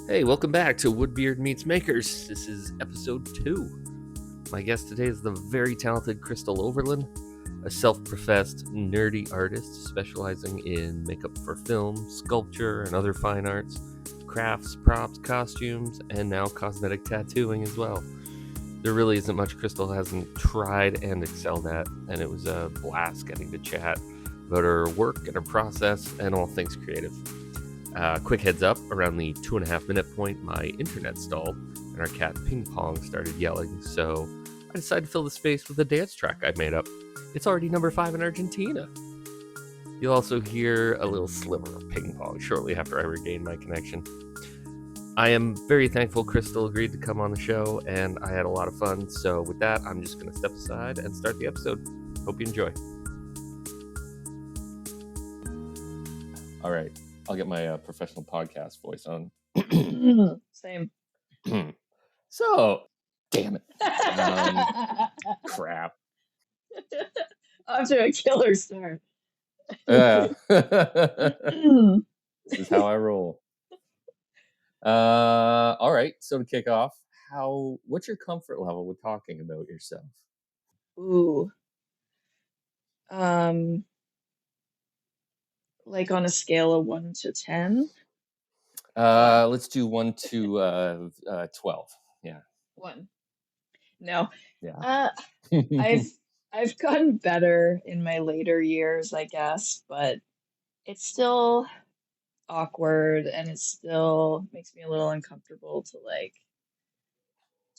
Hey, welcome back to Woodbeard Meets Makers. This is episode 2. My guest today is the very talented Crystal Overland, a self-professed nerdy artist specializing in makeup for film, sculpture, and other fine arts, crafts, props, costumes, and now cosmetic tattooing as well. There really isn't much Crystal hasn't tried and excelled at, and it was a blast getting to chat about her work and her process and all things creative. Quick heads up, around the 2.5-minute point, my internet stalled and our cat Ping Pong started yelling, so I decided to fill the space with a dance track I made up. It's already number 5 in Argentina. You'll also hear a little sliver of Ping Pong shortly after I regain my connection. I am very thankful Crystal agreed to come on the show, and I had a lot of fun, so with that, I'm just going to step aside and start the episode. Hope you enjoy. All right. I'll get my professional podcast voice on. Same. So, damn it. Crap. Off to a killer start. This is how I roll. All right. So to kick off, what's your comfort level with talking about yourself? Ooh. Like on a scale of 1 to 10? Let's do 1 to 12. Yeah. 1. No. Yeah. I've gotten better in my later years, I guess, but it's still awkward and it still makes me a little uncomfortable to like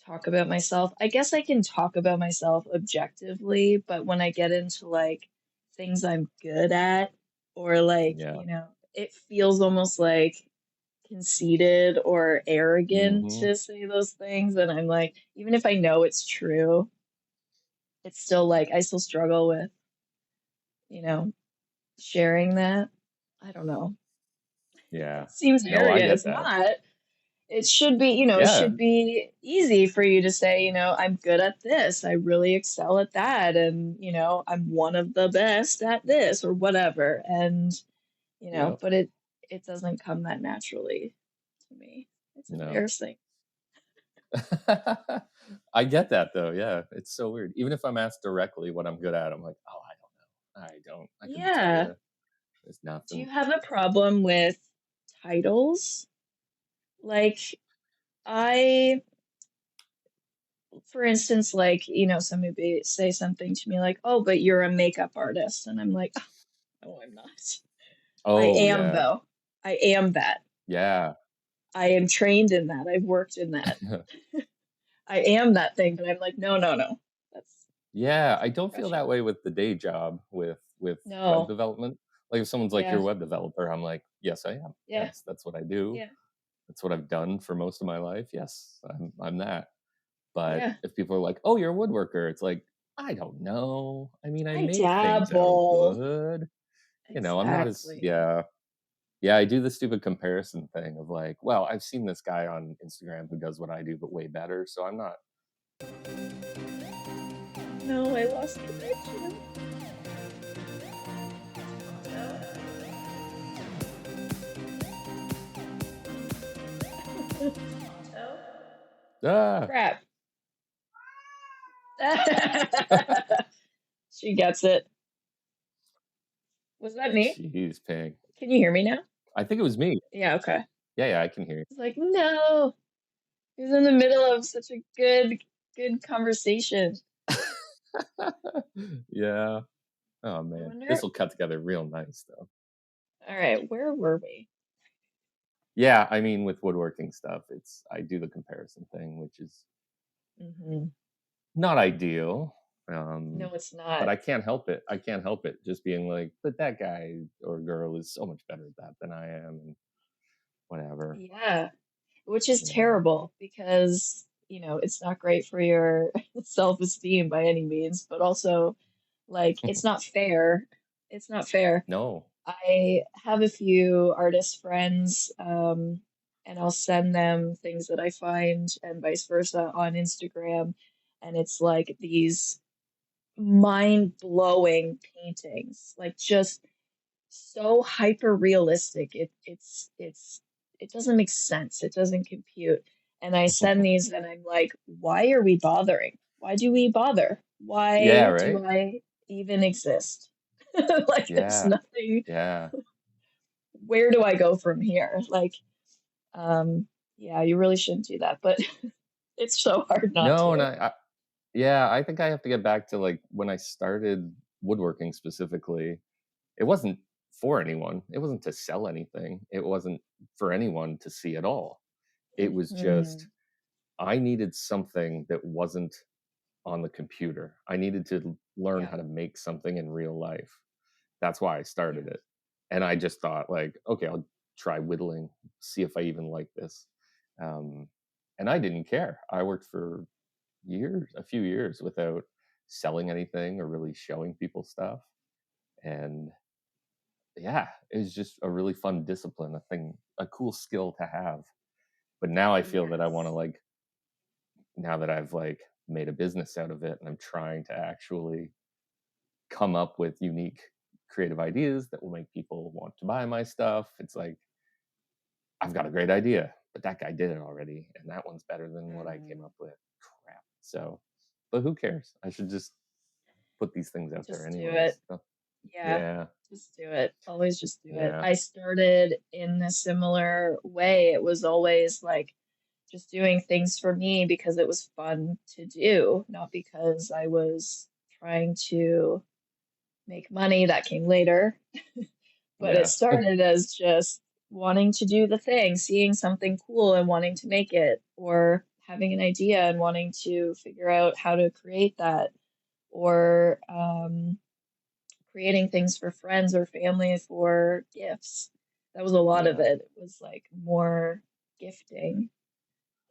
talk about myself. I guess I can talk about myself objectively, but when I get into like things I'm good at or like, Yeah. it feels almost like conceited or arrogant to say those things. And I'm like, even if I know it's true, it's still like I still struggle with, sharing that. I don't know. Yeah. It seems No, I arrogant. get It's that. not. It should be, it Yeah. should be easy for you to say, I'm good at this. I really excel at that. And, I'm one of the best at this or whatever. And, Yep. but it doesn't come that naturally to me. It's embarrassing. I get that though. Yeah. It's so weird. Even if I'm asked directly what I'm good at, I'm like, oh, I don't know. I couldn't tell you. There's nothing. Do you have a problem with titles? Like, for instance, like, somebody say something to me like, oh, but you're a makeup artist. And I'm like, oh, I'm not. Oh, I am, though. I am that. Yeah. I am trained in that. I've worked in that. I am that thing, but I'm like, no. Yeah, I don't feel that way with the day job with No. web development. Like if someone's like, you're a web developer, I'm like, yes, I am. Yeah. Yes, that's what I do. Yeah. That's what I've done for most of my life. Yes, I'm that. But Yeah. if people are like, oh, you're a woodworker, it's like, I don't know. I mean, I make things out dabble. of wood. Exactly. I'm not as Yeah, I do the stupid comparison thing of like, well, I've seen this guy on Instagram who does what I do, but way better. So I'm not. No, I lost connection. Crap. She gets it. Was that me? Jeez, Ping. Can you hear me now? I think it was me. Yeah, okay. Yeah, I can hear you. It's like, no. He was in the middle of such a good conversation. Yeah. Oh man, this will cut together real nice though. All right, where were we? Yeah, I mean with woodworking stuff, I do the comparison thing, which is not ideal. No, it's not. But I can't help it. Just being like, but that guy or girl is so much better at that than I am, and whatever. Yeah, which is terrible because it's not great for your self-esteem by any means, but also like it's not fair. It's not fair. No. I have a few artist friends, and I'll send them things that I find and vice versa on Instagram, and it's like these mind-blowing paintings, like just so hyper realistic. It's it doesn't make sense. It doesn't compute. And I send these and I'm like, why are we bothering? Why do we bother? Yeah, Why right? do I even exist? Like there's Yeah. nothing, Yeah. where do I go from here? Like, um, yeah, you really shouldn't do that, but it's so hard not No, and to. yeah, I think I have to get back to like when I started woodworking specifically. It wasn't for anyone. It wasn't to sell anything. It wasn't for anyone to see at all. It was just Hmm. I needed something that wasn't on the computer. I needed to learn Yeah, how to make something in real life. That's why I started yeah. it. And I just thought like, okay, I'll try whittling, see if I even like this. Um, and I didn't care. I worked for a few years without selling anything or really showing people stuff. And yeah, it was just a really fun discipline, a cool skill to have. But now I feel that I want to Yes. like, now that I've like made a business out of it and I'm trying to actually come up with unique creative ideas that will make people want to buy my stuff. It's like, I've got a great idea, but that guy did it already. And that one's better than what I came Mm. up with. Crap. So, but who cares? I should just put these things out there Just do it. anyways. So, Yeah, yeah. just do it. Always just do it. Yeah. I started in a similar way. It was always like just doing things for me because it was fun to do, not because I was trying to make money. That came later. But it Yeah. started as just wanting to do the thing, seeing something cool and wanting to make it, or having an idea and wanting to figure out how to create that, or creating things for friends or family for gifts. That was a lot of Yeah. it. It was like more gifting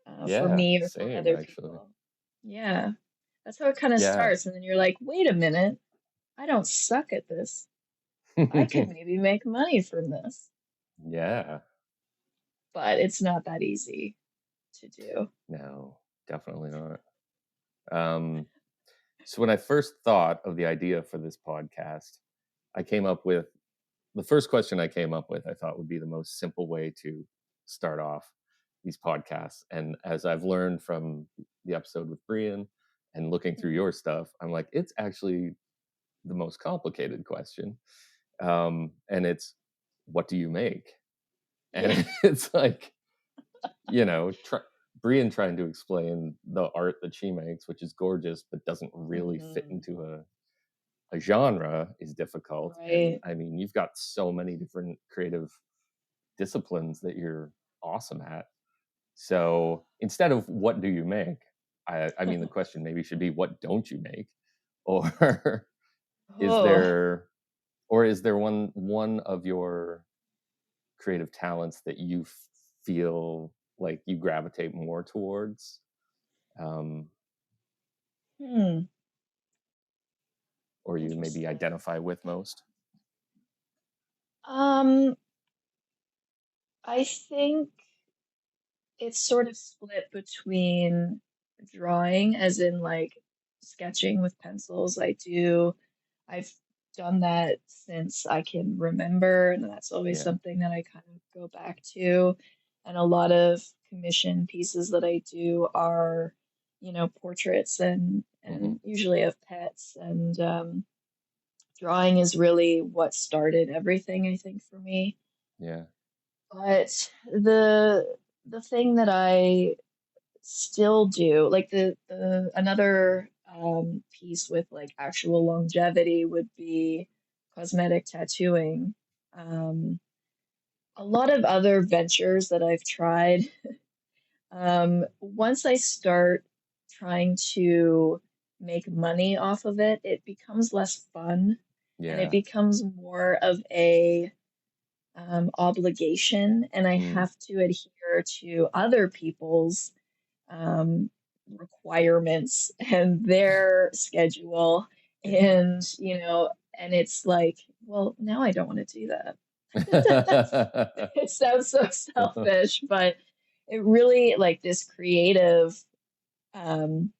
for Yeah. me or for Same, other actually. people. Yeah, that's how it kind of Yeah. starts. And then you're like, wait a minute, I don't suck at this. I could maybe make money from this. Yeah. But it's not that easy to do. No, definitely not. Um, so when I first thought of the idea for this podcast, I came up with the first question I came up with, I thought would be the most simple way to start off these podcasts. And as I've learned from the episode with Brian and looking through Mhm. your stuff, I'm like, it's actually the most complicated question. And it's, what do you make? Yeah. And it's like, you know, Brian trying to explain the art that she makes, which is gorgeous, but doesn't really fit Hmm. into a genre is difficult. And Right. I mean, you've got so many different creative disciplines that you're awesome at. So instead of what do you make, I mean, the question maybe should be what don't you make, or is Oh, there, or is there one of your creative talents that you feel like you gravitate more towards, um, hmm. or you maybe Interesting. identify with most? Um, I think it's sort of split between drawing, as in like sketching with pencils. I've done that since I can remember, and that's always Yeah. something that I kind of go back to. And a lot of commission pieces that I do are, portraits Hmm. and usually of pets. And drawing is really what started everything, I think, for me. Yeah. But the thing that I still do, like the another piece with like actual longevity would be cosmetic tattooing. Um, a lot of other ventures that I've tried, once I start trying to make money off of it, it becomes less fun and it Yeah. becomes more of a obligation, and I Mm. have to adhere to other people's um, requirements and their schedule. Yeah. And, and it's like, well, now I don't want to do that. It sounds so selfish, but it really, like this creative, um,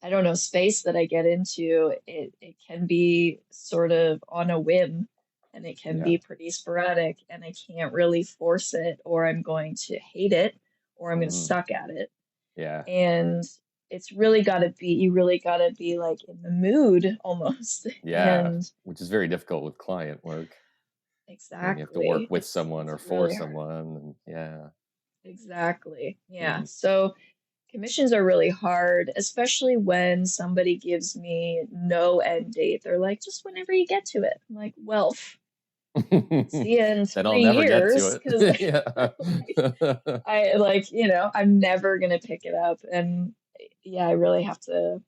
I don't know, space that I get into, it can be sort of on a whim. and it can Yeah. be pretty sporadic, and I can't really force it, or I'm going to hate it, or I'm going to Mm, suck at it. yeah. And it's really got to be, you really got to be like in the mood almost. Yeah. And Which is very difficult with client work when you have to work exactly, with someone it's or for really hard. someone. And yeah. Exactly. Yeah. Mm. So commissions are really hard, especially when somebody gives me no end date. They're like, just whenever you get to it. I'm like, well, see you in Then I'll three never get to years, because it. Yeah. I like, I'm never gonna pick it up. And yeah, I really have to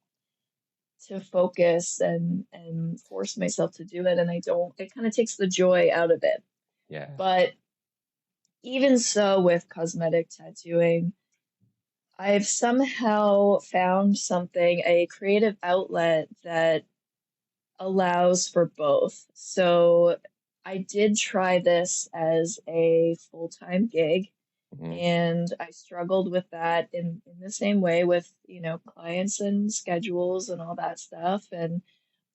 focus and force myself to do it. And I don't, it kind of takes the joy out of it. Yeah. But even so, with cosmetic tattooing, I've somehow found something, a creative outlet that allows for both. So I did try this as a full-time gig, Mhm. and I struggled with that in the same way with, clients and schedules and all that stuff. And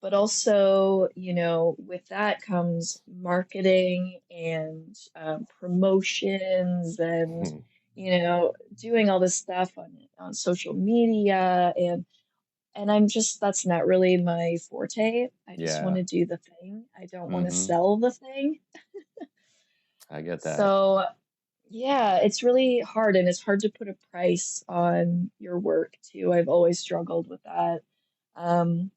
but also, with that comes marketing and promotions and, Mhm. doing all this stuff on social media. And I'm just, that's not really my forte. I just want Yeah. to do the thing. I don't want to Hmm. sell the thing. I get that. So, yeah, it's really hard, and it's hard to put a price on your work too. I've always struggled with that. Um,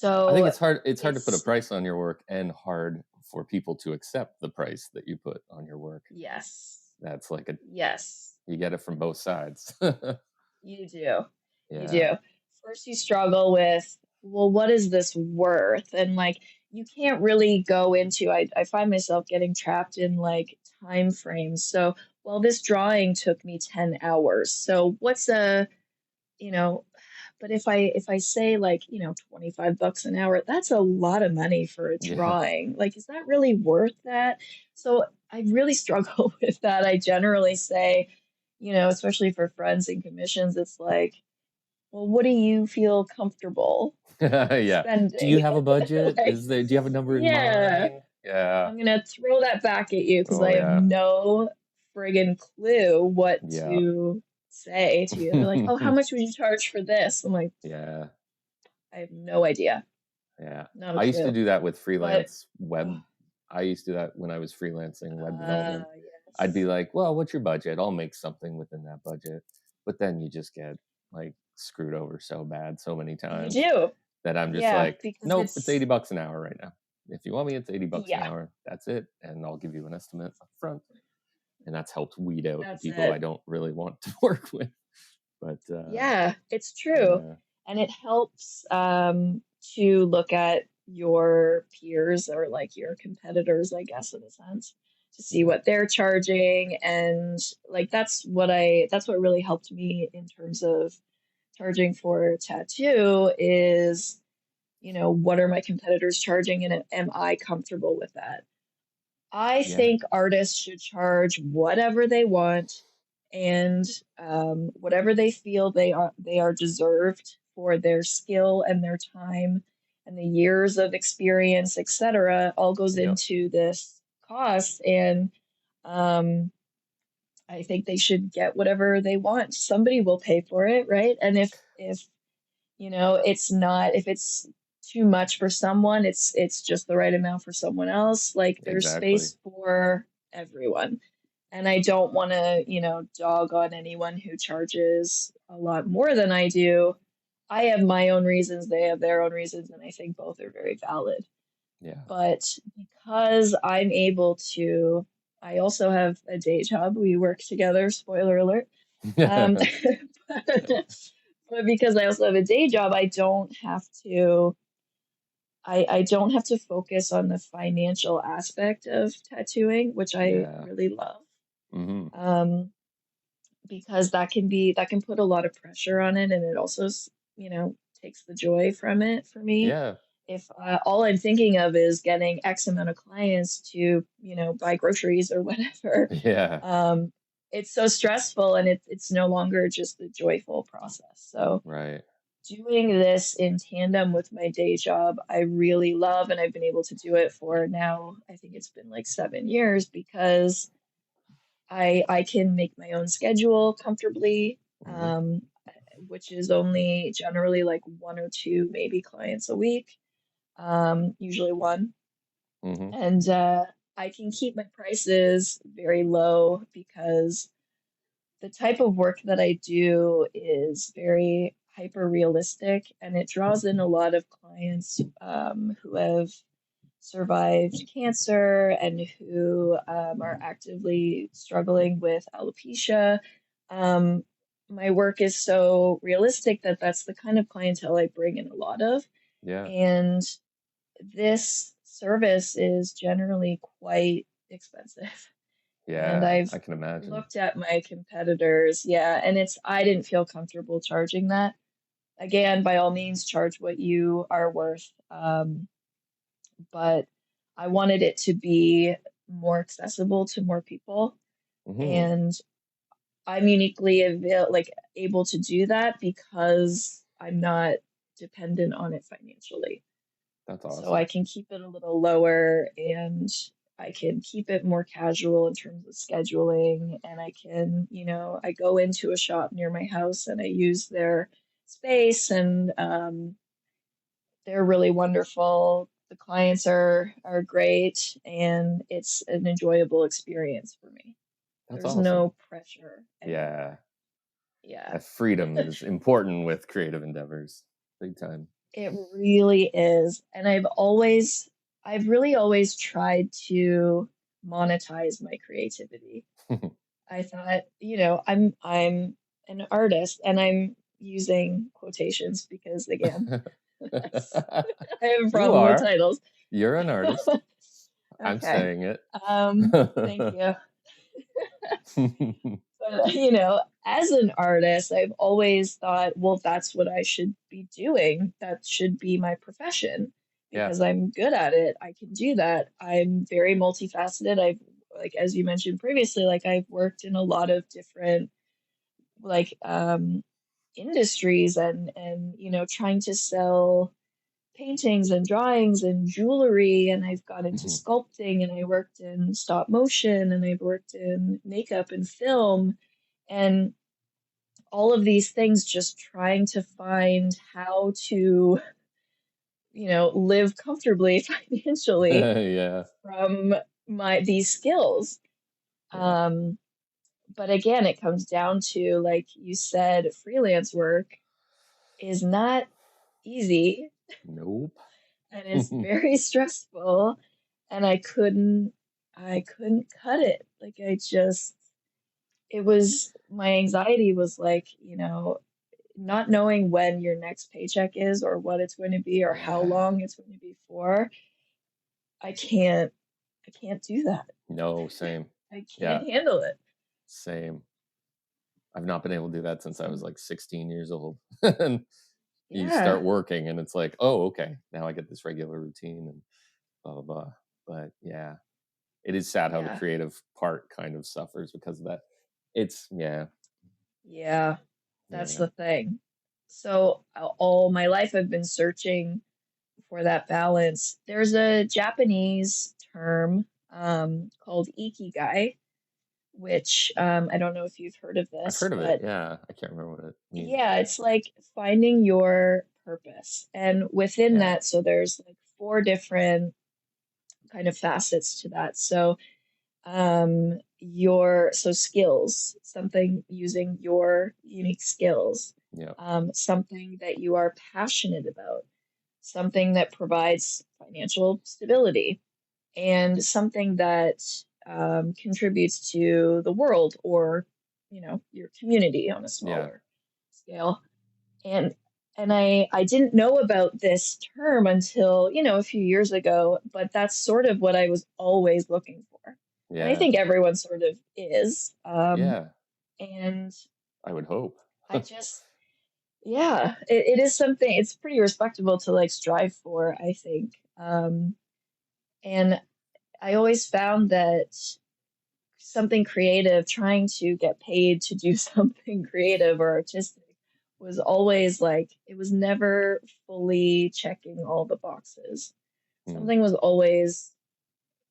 I think so it's hard to put a it's, price on your work and hard for people to accept the price that you put on your work. yes, That's like a yes, you get it from both sides. you do. You Yeah. do. First, you struggle with, well, what is this worth? And like, you can't really go into, I find myself getting trapped in like time frames. So, well, this drawing took me 10 hours. So, what's a, you know, but if I say like, $25 an hour, that's a lot of money for a Yeah. drawing. Like, is that really worth that? So I really struggle with that. I generally say, especially for friends and commissions, it's like, well, what do you feel comfortable Yeah. Do you spending? have a budget? Like, Do you have a number in yeah, mind? Yeah. I'm gonna throw that back at you because Oh I have yeah. no friggin' clue what Yeah. to say to you. They're like, "Oh, how much would you charge for this?" I'm like, Yeah. I have no idea, Yeah. not a I used to clue. do that with But freelance oh, web. I used to do that when I was freelancing web development. I'd be yes, like, well, what's your budget? I'll make something within that budget. But then you just get like screwed over so bad so many you times do. that I'm just Yeah, like, because nope, it's it's $80 an hour right now. If you want me, it's $80 an yeah, hour. That's it. And I'll give you an estimate up front. And that's helped weed out the that's people I it. don't really want to work with. But Yeah, it's true. yeah. And it helps to look at your peers or like your competitors, I guess, in a sense, to see Yeah. what they're charging. And like that's what really helped me in terms of charging for tattoo is, what are my competitors charging, and am I comfortable with that? I Yeah. think artists should charge whatever they want, and whatever they feel they are deserved for their skill and their time and the years of experience, etc. All goes Yep. into this cost, and um, I think they should get whatever they want. Somebody will pay for it, right? And if it's not, if it's too much for someone, it's just the right amount for someone else. Like, there's Exactly. space for everyone. And I don't want to, dog on anyone who charges a lot more than I do. I have my own reasons, they have their own reasons, and I think both are very valid. Yeah. But because I'm able to, I also have a day job. We work together, spoiler alert. Um, but because I also have a day job, I don't have to focus on the financial aspect of tattooing, which I Yeah. really love. Hmm. Um, because that can put a lot of pressure on it, and it also, takes the joy from it for me. Yeah. If all I'm thinking of is getting X amount of clients to, buy groceries or whatever, Yeah. it's so stressful, and it's no longer just the joyful process. So Right. doing this in tandem with my day job, I really love, and I've been able to do it for now, I think it's been like 7 years because I can make my own schedule comfortably, Mm-hmm. which is only generally like one or two maybe clients a week, usually one. Mm-hmm. And I can keep my prices very low because the type of work that I do is very hyper realistic and it draws in a lot of clients who have survived cancer and who are actively struggling with alopecia. Um, my work is so realistic that that's the kind of clientele I bring in a lot of. Yeah. And this service is generally quite expensive. And Yeah. I've I can imagine. looked at my competitors, yeah, and I didn't feel comfortable charging that. Again, by all means, charge what you are worth. But I wanted it to be more accessible to more people. Mm-hmm. And I'm uniquely able to do that because I'm not dependent on it financially. That's So awesome. I can keep it a little lower and I can keep it more casual in terms of scheduling. And I can, I go into a shop near my house and I use their space and they're really wonderful. The clients are great and it's an enjoyable experience for me. That's There's awesome. no pressure Yeah. anymore. Yeah. That freedom is important with creative endeavors. Big time. It really is. And I've really always tried to monetize my creativity. I thought, I'm an artist and I'm using quotations because again, that's, I have a You problem with are. titles. You're an artist. I'm Okay. saying it. Thank you. But, as an artist, I've always thought, well, that's what I should be doing. That should be my profession Yeah. because I'm good at it. I can do that. I'm very multifaceted. Like, as you mentioned previously, like, I've worked in a lot of different, like, industries and, trying to sell paintings and drawings and jewelry. And I've got into Mhm. sculpting and I worked in stop motion and I've worked in makeup and film. And all of these things just trying to find how to, live comfortably financially Yeah. from my these skills. Yeah. Um, but again, it comes down to, like you said, freelance work is not easy Nope. and it's very stressful and I couldn't cut it. Like I just it was my anxiety was like, not knowing when your next paycheck is or what it's going to be or how Yeah. long it's going to be for, I can't I can't do that. No, same. I Yeah, can't handle it. same. I've not been able to do that since I was So, like 16 years old. And you yeah. start working and it's like, oh, okay, now I get this regular routine and blah, blah, blah. But yeah, it is sad how the Yeah. creative part kind of suffers because of that. It's, yeah, Yeah. That's yeah. the thing. So all my life I've been searching for that balance. There's a Japanese term called Ikigai, which I don't know if you've heard of I've this, heard of it. but Yeah. I can't remember what it means. yeah, it's like finding your purpose. And within Yeah. that, so there's like four different kind of facets to that. So skills, something using your unique skills, Yeah. something that you are passionate about, something that provides financial stability, and something that contributes to the world or, your community on a Yeah. smaller scale. And I didn't know about this term until, a few years ago, but that's sort of what I was always looking for. And I Yeah. think everyone sort of is. Yeah. And I would hope. I just, yeah, it is something, it's pretty respectable to like strive for, I think. And I always found that something creative, trying to get paid to do something creative or artistic was always like, it was never fully checking all the boxes. Mm. Something was always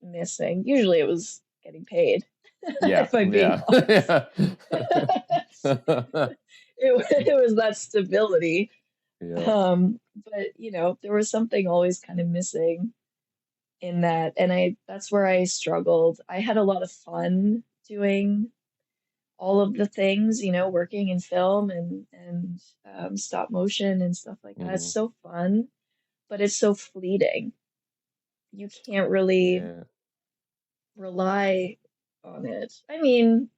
missing. Usually it was getting paid, Yeah. if I'm being Yeah. honest. Yeah. It was that stability. Yeah. But there was something always kind of missing in that, and that's where I struggled. I had a lot of fun doing all of the things, working in film and stop motion and stuff like that. It's Mm. so fun, but it's so fleeting. You can't really Yeah. rely on it. I mean,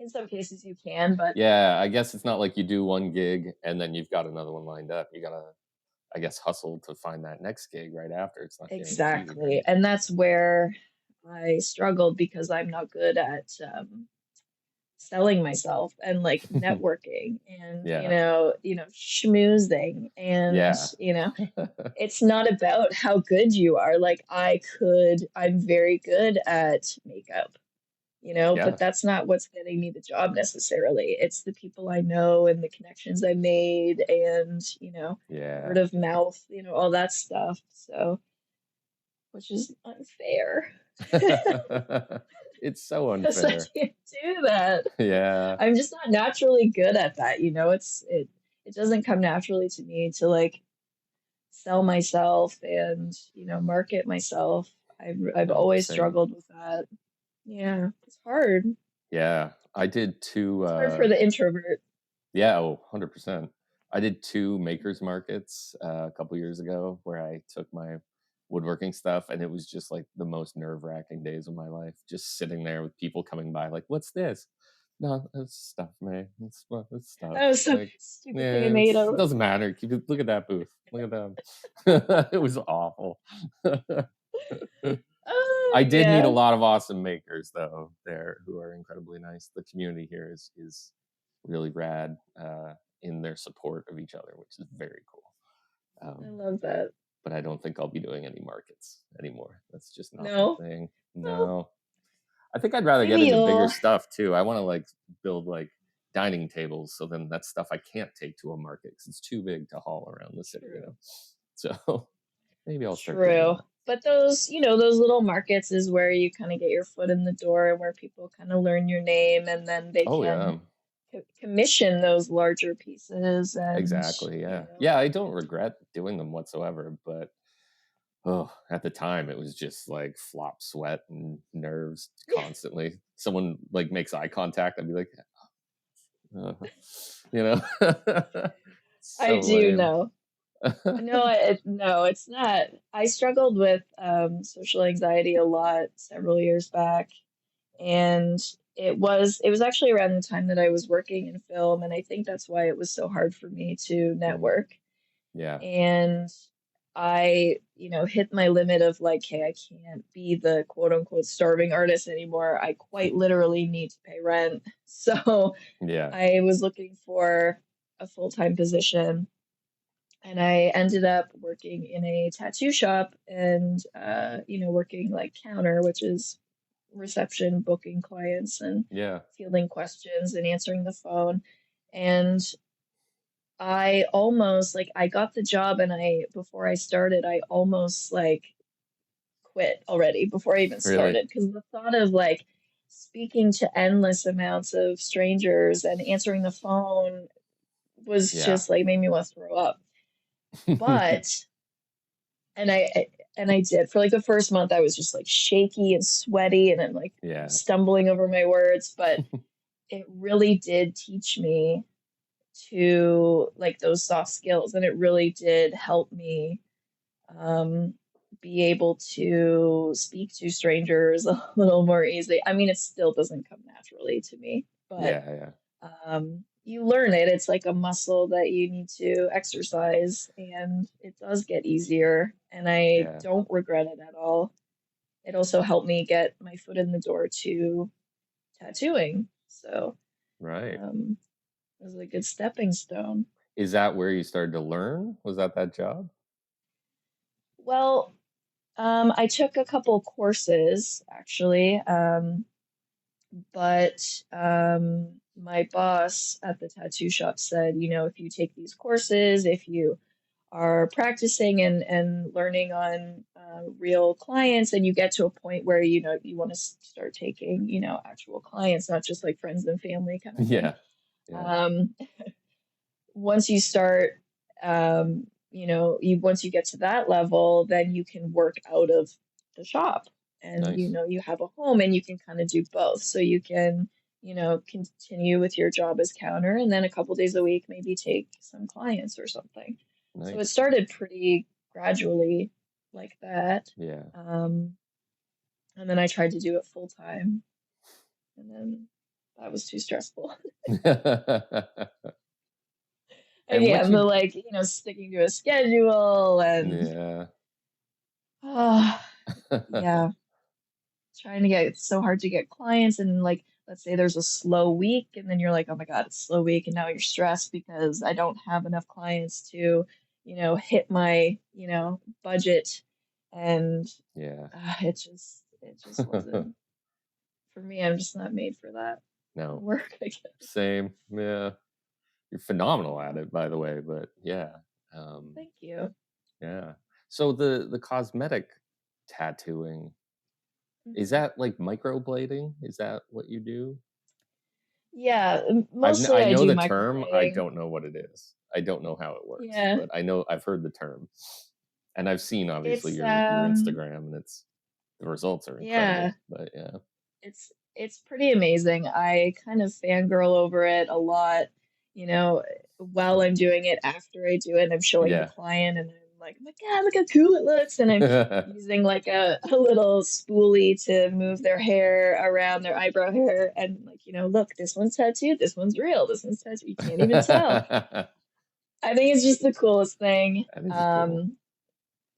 in some cases you can, but Yeah. I guess it's not like you do one gig and then you've got another one lined up. You gotta, I guess, hustle to find that next gig right after. It's not guaranteed, exactly. right? And that's where I struggled because I'm not good at selling myself and like networking and Yeah. schmoozing and Yeah. it's not about how good you are. Like I'm very good at makeup, but Yeah. that's not what's getting me the job necessarily. It's the people I know and the connections I made and, word Yeah. of mouth, all that stuff. So, which is unfair It's so because I unfair. can't do that. Yeah. I'm just not naturally good at that, it doesn't come naturally to me to like sell myself and, market myself. I've No, always same. struggled with that. Yeah, it's hard. Yeah. I did two It's hard for the introvert. yeah, oh, 100%. I did two makers markets a couple years ago where I took my woodworking stuff, and it was just like the most nerve-wracking days of my life. Just sitting there with people coming by, like, "What's this?" No, it's stuff, man. It's stuff. That was some Like, stupid thing I yeah, made it of. doesn't matter. Look at that booth. Look at them. It was awful. I did meet a Yeah, lot of awesome makers though there who are incredibly nice. The community here is really rad in their support of each other, which is very cool. I Um, love that. but I don't think I'll be doing any markets anymore. That's just not my No, thing. well, No, I think I'd rather get maybe into bigger you'll. stuff too. I want to like build like dining tables, so then that's stuff I can't take to a market because it's too big to haul around the city, you True. know. So maybe I'll start doing True. that. But those little markets is where you kind of get your foot in the door and where people kind of learn your name and then they Oh can yeah. commission those larger pieces and, Exactly. you Yeah. know. Yeah. I don't regret doing them whatsoever, but oh, at the time it was just like flop sweat and nerves constantly. Someone like makes eye contact, I'd be like, uh, you know, I so do lame. know. No, it's not. I struggled with social anxiety a lot several years back, and it was actually around the time that I was working in film, and I think that's why it was so hard for me to Mm, network. yeah. And I, hit my limit of like, hey, I can't be the quote unquote starving artist anymore. I quite literally need to pay rent. So Yeah. I was looking for a full-time position and I ended up working in a tattoo shop and working like counter, which is reception, booking clients and Yeah. fielding questions and answering the phone. And I almost like I got the job and I before I started, I almost like quit already before I even Really. started because the thought of like speaking to endless amounts of strangers and answering the phone was Yeah. just like made me want to throw up. But and I did for like the first month I was just like shaky and sweaty and I'm like Yeah. stumbling over my words, but it really did teach me to like those soft skills and it really did help me um be able to speak to strangers a little more easily. I mean, it still doesn't come naturally to me, but Yeah. Yeah. you learn it. It's like a muscle that you need to exercise, and it does get easier. And I Yeah. don't regret it at all. It also helped me get my foot in the door to tattooing. So Right. um, it was a good stepping stone. Is that where you started to learn? Was that job? Well, I took a couple courses actually, but my boss at the tattoo shop said, if you take these courses, if you are practicing and learning on real clients, and you get to a point where, you want to start taking, actual clients, not just like friends and family kind of thing. Yeah. Yeah. Um, once you start, once you get to that level, then you can work out of the shop, and Nice. you have a home, and you can kind of do both. So you can, continue with your job as counter, and then a couple days a week maybe take some clients or something. So it Nice. started pretty gradually like that. Yeah. And then I tried to do it full time, and then that was too stressful. And what Again, the you like, sticking to a schedule and Yeah. yeah, trying to get it's so hard to get clients, and like let's say there's a slow week, and then you're like, oh my God, it's a slow week, and now you're stressed because I don't have enough clients to, hit my, budget, and Yeah. it just wasn't for me. I'm just not made for that kind of No. work, I guess. Same. Yeah. You're phenomenal at it, by the way, but yeah. Thank you. Yeah. So the cosmetic tattooing, is Mhm. that like microblading? Is that what you do? Yeah, I mostly I know do the term. I microblading. don't know what it is. I don't know how it works, Yeah, but I know I've heard the term, and I've seen obviously it's your Instagram, and the results are yeah, incredible. But yeah, it's pretty amazing. I kind of fangirl over it a lot, you know, while I'm doing it, after I do it, and I'm showing the yeah, client, and I'm like, oh my God, look how cool it looks. And I'm using like a little spoolie to move their hair around their eyebrow hair. And like, look, this one's tattooed, this one's real, this one's tattooed. You can't even tell. that I think it's just the coolest thing. is cool.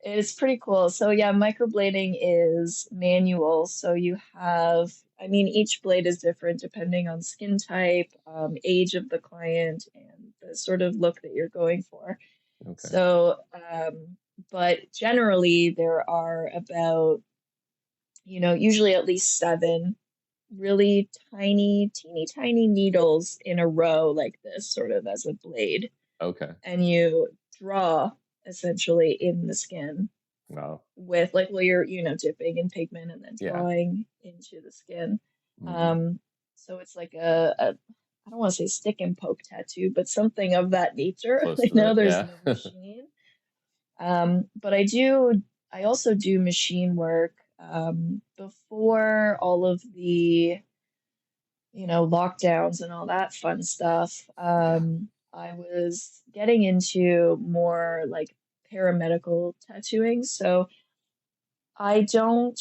It's pretty cool. So yeah, microblading is manual. So each blade is different depending on skin type, age of the client, and the sort of look that you're going for. Okay, So, but generally there are about, usually at least seven really tiny, teeny tiny needles in a row like this, sort of as a blade, okay. and you draw essentially in the skin Wow. with like, well, you're dipping in pigment and then Yeah. drawing into the skin. Hmm. So it's like a I don't want to say stick and poke tattoo, but something of that nature. Close I to know it. there's Yeah. no machine, but I also do machine work. Before all of the lockdowns and all that fun stuff. Yeah. I was getting into more like paramedical tattooing. So I don't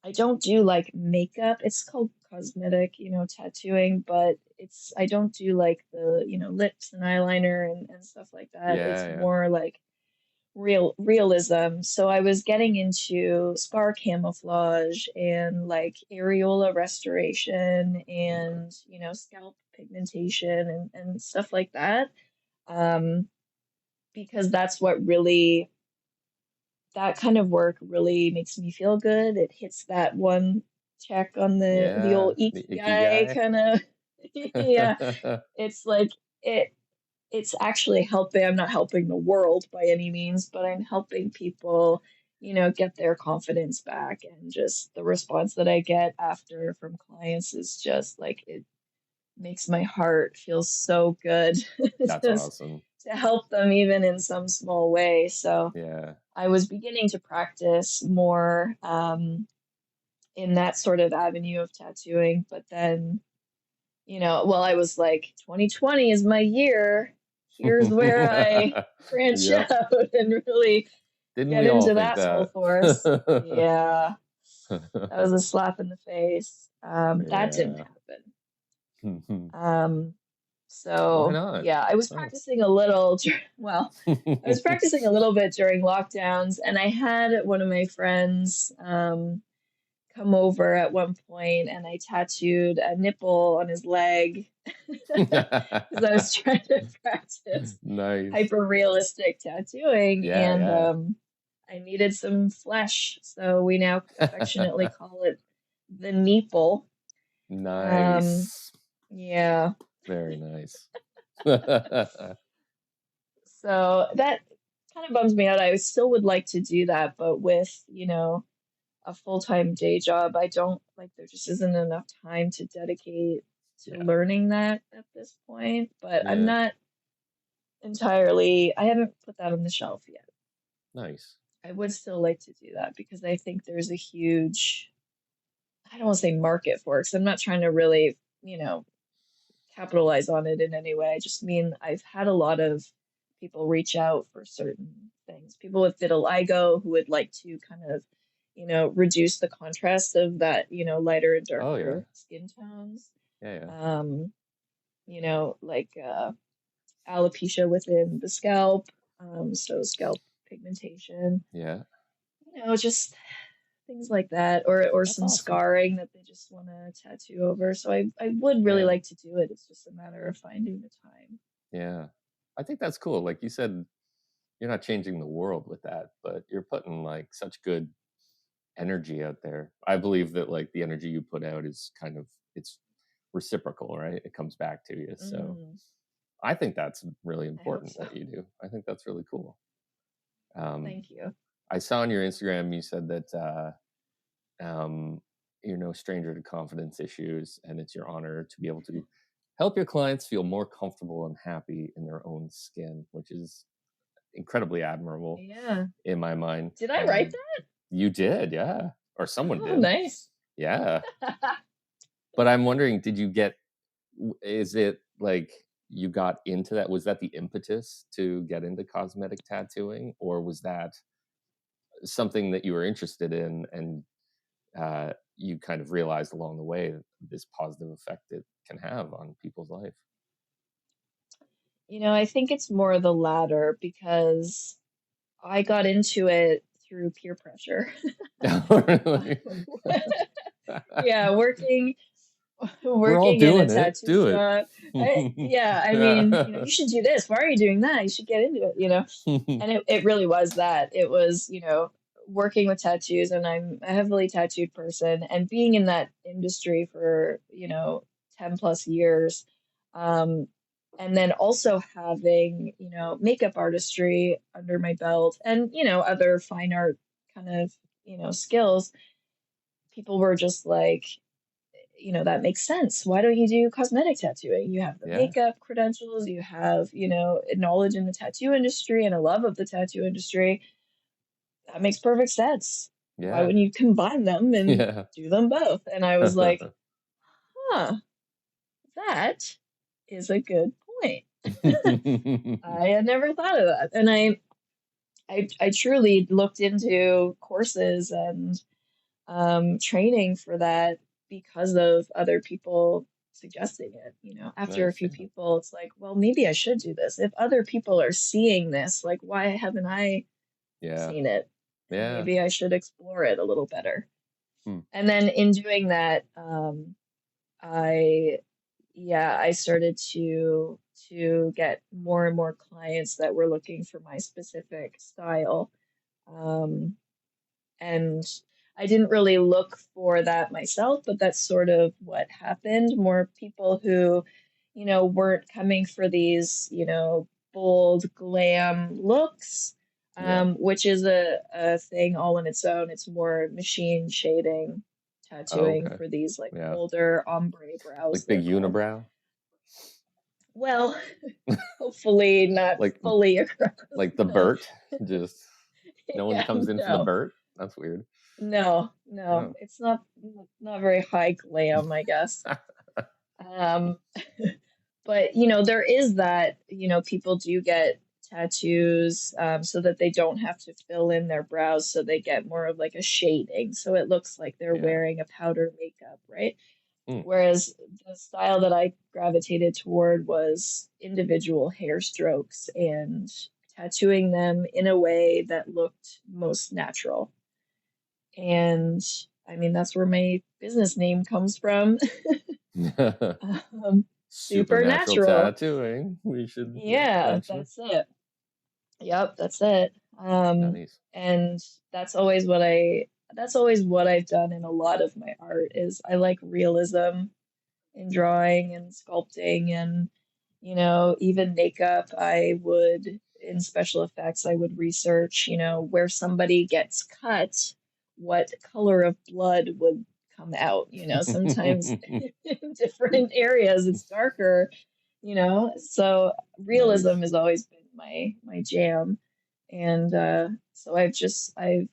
I don't do like makeup. It's called cosmetic, tattooing, but I don't do like the, lips and eyeliner and stuff like that. It's Yeah. more like realism. So I was getting into scar camouflage and like areola restoration Yeah. Okay. and scalp pigmentation and stuff like that. Um, because that kind of work really makes me feel good. It hits that one check on the Yeah. old The Ikigai Ikigai. kind of. Yeah, it's like it it's actually helping. I'm not helping the world by any means, but I'm helping people, get their confidence back. And just the response that I get after from clients is just like, it makes my heart feel so good That's just awesome. to help them even in some small way. So Yeah. I was beginning to practice more in that sort of avenue of tattooing, but then well, I was like, 2020 is my year. Here's where I branch Yep. out and really Didn't get we all into think that full that? force. Yeah, that was a slap in the face. That didn't Yeah. happen. Why So not? yeah, I was Oh. practicing a little. Well, I was practicing a little bit during lockdowns, and I had one of my friends come over at one point, and I tattooed a nipple on his leg because I was trying to practice Nice. hyper realistic tattooing, Yeah, and yeah. I needed some flesh, so we now affectionately call it the Kneeple. Um, Nice. Yeah. Very nice. So that kind of bums me out. I still would like to do that, but with, a full-time day job, I don't like there just isn't enough time to dedicate to Yeah. learning that at this point. But I'm Yeah. not entirely, I haven't put that on the shelf yet. Nice. I would still like to do that because I think there's a huge, I don't want to say market for it, because I'm not trying to really, capitalize on it in any way. I just mean I've had a lot of people reach out for certain things. People with vitiligo who would like to kind of, reduce the contrast of that, lighter and Oh yeah. darker skin tones. Yeah, yeah. Um, like alopecia within the scalp, so scalp pigmentation, Yeah. just things like that, or That's some awesome. scarring that they just want to tattoo over. So I would really Yeah. like to do it. It's just a matter of finding the time. Yeah. I think that's cool. Like you said, you're not changing the world with that, but you're putting like such good energy out there. I believe that like the energy you put out is kind of it's reciprocal, right? It comes back to you. So Mm, I think that's really I hope important so. what you do. I think that's really cool. Um, Thank you. I saw on your Instagram you said that um, you're no stranger to confidence issues, and it's your honor to be able to help your clients feel more comfortable and happy in their own skin, which is incredibly admirable Yeah. in my mind. Did I write that? You did, yeah, or someone Oh, did, nice. yeah. But I'm wondering, did you get? Is it like you got into that? Was that the impetus to get into cosmetic tattooing, or was that something that you were interested in and you kind of realized along the way this positive effect it can have on people's life? I think it's more the latter because I got into it through peer pressure. Really? Yeah, working We're all working in a doing it. tattoo Do it. shop. Yeah, I mean, you should do this. Why are you doing that? You should get into it. And it really was that. It was, working with tattoos, and I'm a heavily tattooed person, and being in that industry for, 10 plus years. Um, and then also having, makeup artistry under my belt and, other fine art kind of, skills. People were just like, that makes sense. Why don't you do cosmetic tattooing? You have the Yeah, makeup credentials, you have, knowledge in the tattoo industry and a love of the tattoo industry. That makes perfect sense. Why yeah, wouldn't you combine them and yeah. do them both? And I was like, huh, that is a good point. I had never thought of that. And I truly looked into courses and training for that because of other people suggesting it. After a Nice. few people, it's like, well, maybe I should do this. If other people are seeing this, like, why haven't I Yeah, seen it? And yeah. maybe I should explore it a little better. Hmm. And then in doing that, I yeah, I started to get more and more clients that were looking for my specific style. Um, and I didn't really look for that myself, but that's sort of what happened. More people who, weren't coming for these, bold glam looks, Yeah. which is a thing all on its own. It's more machine shading Oh, tattooing okay. for these like Yeah. bolder ombre brows, Like big they're called. unibrow. Well, hopefully not like fully across. like the No. Burt. Just no one Yeah, comes in for the no. Burt. That's weird. No, no, Oh. it's not very high glam, I guess. Um, but there is that, people do get tattoos so that they don't have to fill in their brows, so they get more of like a shading, so it looks like they're Yeah. wearing a powder makeup, right? Mm. Whereas the style that I gravitated toward was individual hair strokes and tattooing them in a way that looked most natural. And I mean, that's where my business name comes from. Supernatural Supernatural. tattooing. We should, yeah, Yeah, mention. that's it. Yep, that's it. Nice. And that's always what I've done in a lot of my art is I like realism. in drawing and sculpting and, even makeup. I would, in special effects, I would research, where somebody gets cut, what color of blood would come out. Sometimes in different areas it's darker, so realism Nice. has always been my jam. And so I've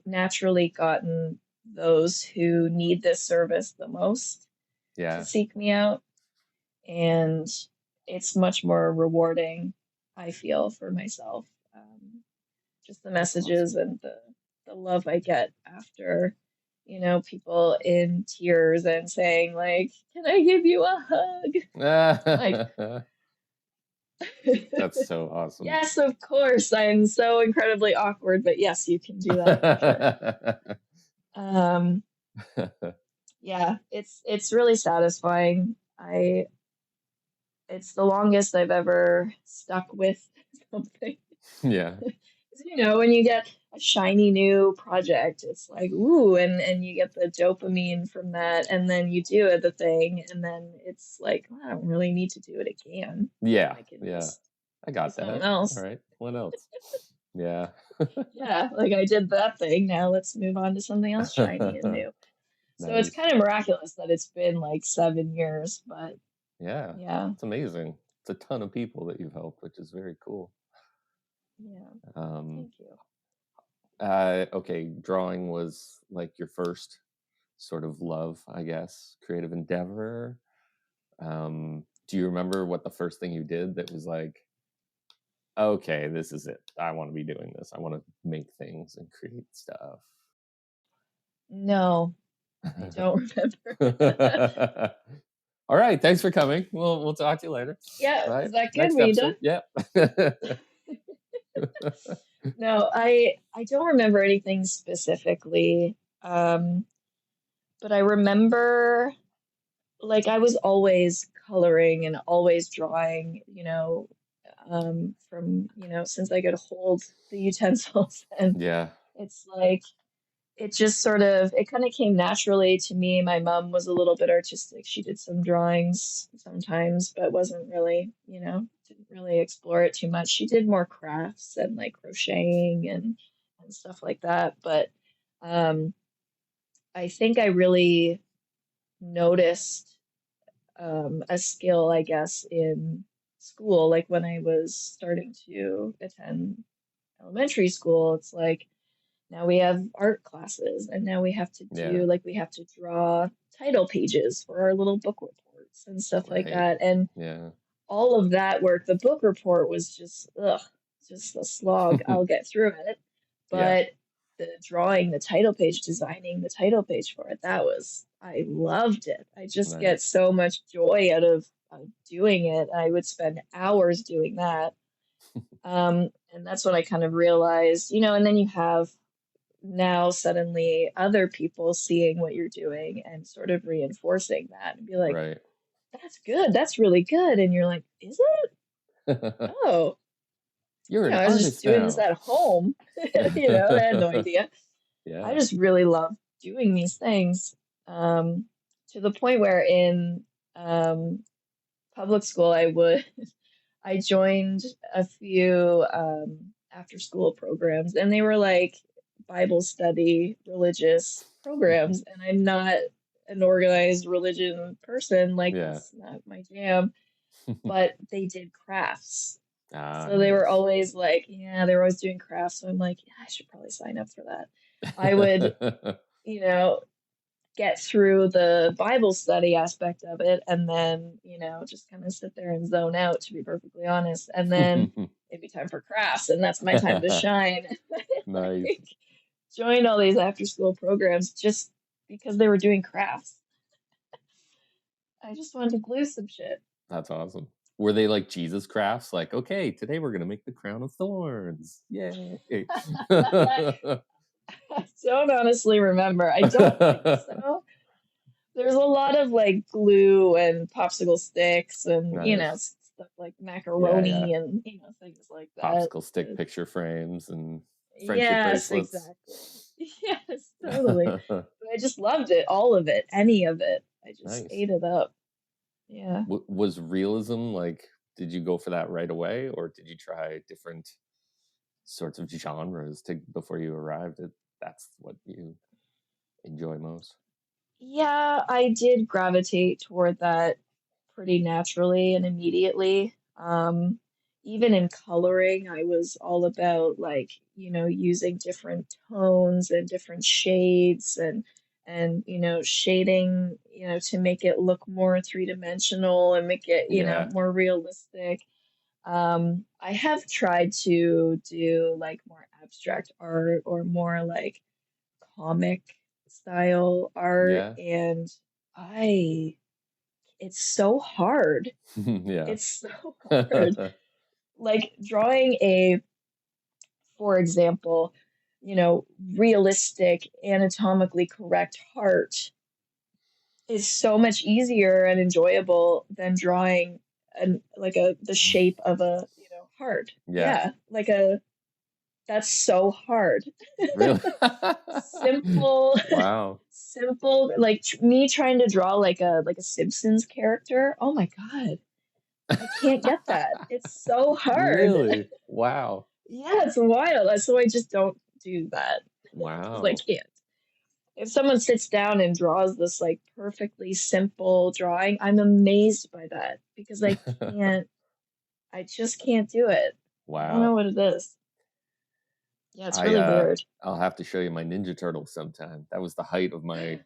naturally gotten those who need this service the most to Yeah, seek me out. And it's much more rewarding, I feel, for myself. Just the that's messages awesome. and the love I get after, people in tears and saying, like, can I give you a hug? Like, That's so awesome. yes, of course. I'm so incredibly awkward, but yes, you can do that for sure. Um, yeah, it's really satisfying. It's the longest I've ever stuck with something. Yeah. 'Cause, when you get a shiny new project, it's like, ooh, and you get the dopamine from that, and then you do it, the thing, and then it's like, well, I don't really need to do it again. Yeah. I can Yeah. just I do got something that. All else. right. What else? Yeah. Yeah, like I did that thing. Now let's move on to something else shiny and new. So it's Nice. kind of miraculous that it's been like 7 years, but Yeah. yeah, It's amazing. It's a ton of people that you've helped, which is very cool. yeah. Um, Thank you. okay, drawing was like your first sort of love, I guess, creative endeavor. Do you remember what the first thing you did that was like, okay, this is it. I want to be doing this. I want to make things and create stuff. No, I don't remember. All right, thanks for coming. We'll talk to you later. Yeah, All right, is that good? next Were you done? episode. Yep. No, I don't remember anything specifically. But I remember like I was always coloring and always drawing, from, since I could hold the utensils. And Yeah. it's like it kind of came naturally to me. My mom was a little bit artistic. She did some drawings sometimes, but wasn't really, didn't really explore it too much. She did more crafts and like crocheting and stuff like that. But um, I think I really noticed a skill, I guess, in school, like when I was starting to attend elementary school. It's like now we have art classes, and now Yeah. we have to draw title pages for our little book reports and stuff like Right. that. And Yeah. all of that work, the book report was just, ugh, just a slog. I'll get through it. Yeah. But the drawing, the title page, designing the title page for it, I loved it. I just get Nice. so much joy out of doing it. I would spend hours doing that. And that's when I kind of realized, and then you have now suddenly other people seeing what you're doing and sort of reinforcing that and be like, Right. that's good. That's really good. And you're like, is it? Oh, You're an I was just artist doing this now. at home. I had no idea. I Yeah. just really love doing these things, um, to the point where in um, public school, I joined a few after school programs, and they were like Bible study, religious programs. And I'm not an organized religion person, like, Yeah. that's not my jam, but they did crafts. Ah, So they were nice. always like, yeah, they were always doing crafts. So I'm like, yeah, I should probably sign up for that. I would, you know, get through the Bible study aspect of it and then, just kind of sit there and zone out, to be perfectly honest. And then it'd be time for crafts, and that's my time to shine. Nice. Like, joined all these after school programs just because they were doing crafts. I just wanted to glue some shit. That's awesome. Were they like Jesus crafts? Like, okay, today we're gonna make the crown of thorns. Yay. I don't honestly remember. I don't think so. There's a lot of like glue and popsicle sticks and, Nice. stuff like Yeah, yeah. macaroni and, things like that. Popsicle stick It's, picture frames and friendship yes, bracelets. exactly. Yes, totally. But I just loved it, all of it, any of it. I just Nice. ate it up. Yeah. Was realism like? Did you go for that right away, or did you try different sorts of genres before you arrived at that's what you enjoy most? Yeah, I did gravitate toward that pretty naturally and immediately. Even in coloring, I was all about like, using different tones and different shades and shading, to make it look more three-dimensional and make it, Yeah, more realistic. I have tried to do like more abstract art or more like comic style art, yeah, and I it's so hard. yeah, It's so hard. Like drawing for example, realistic, anatomically correct heart is so much easier and enjoyable than drawing the shape of a, heart. yeah. Yeah, that's so hard. Really? Simple, Wow. simple, like me trying to draw like a Simpsons character. Oh my God, I can't get that. It's so hard. Really? Wow. Yeah, it's wild. So I just don't do that because I Wow. can't. If someone sits down and draws this like perfectly simple drawing, I'm amazed by that because I just can't do it. I don't know Wow. what it is. Yeah, it's I really weird. I'll have to show you my Ninja Turtles sometime. That was the height of my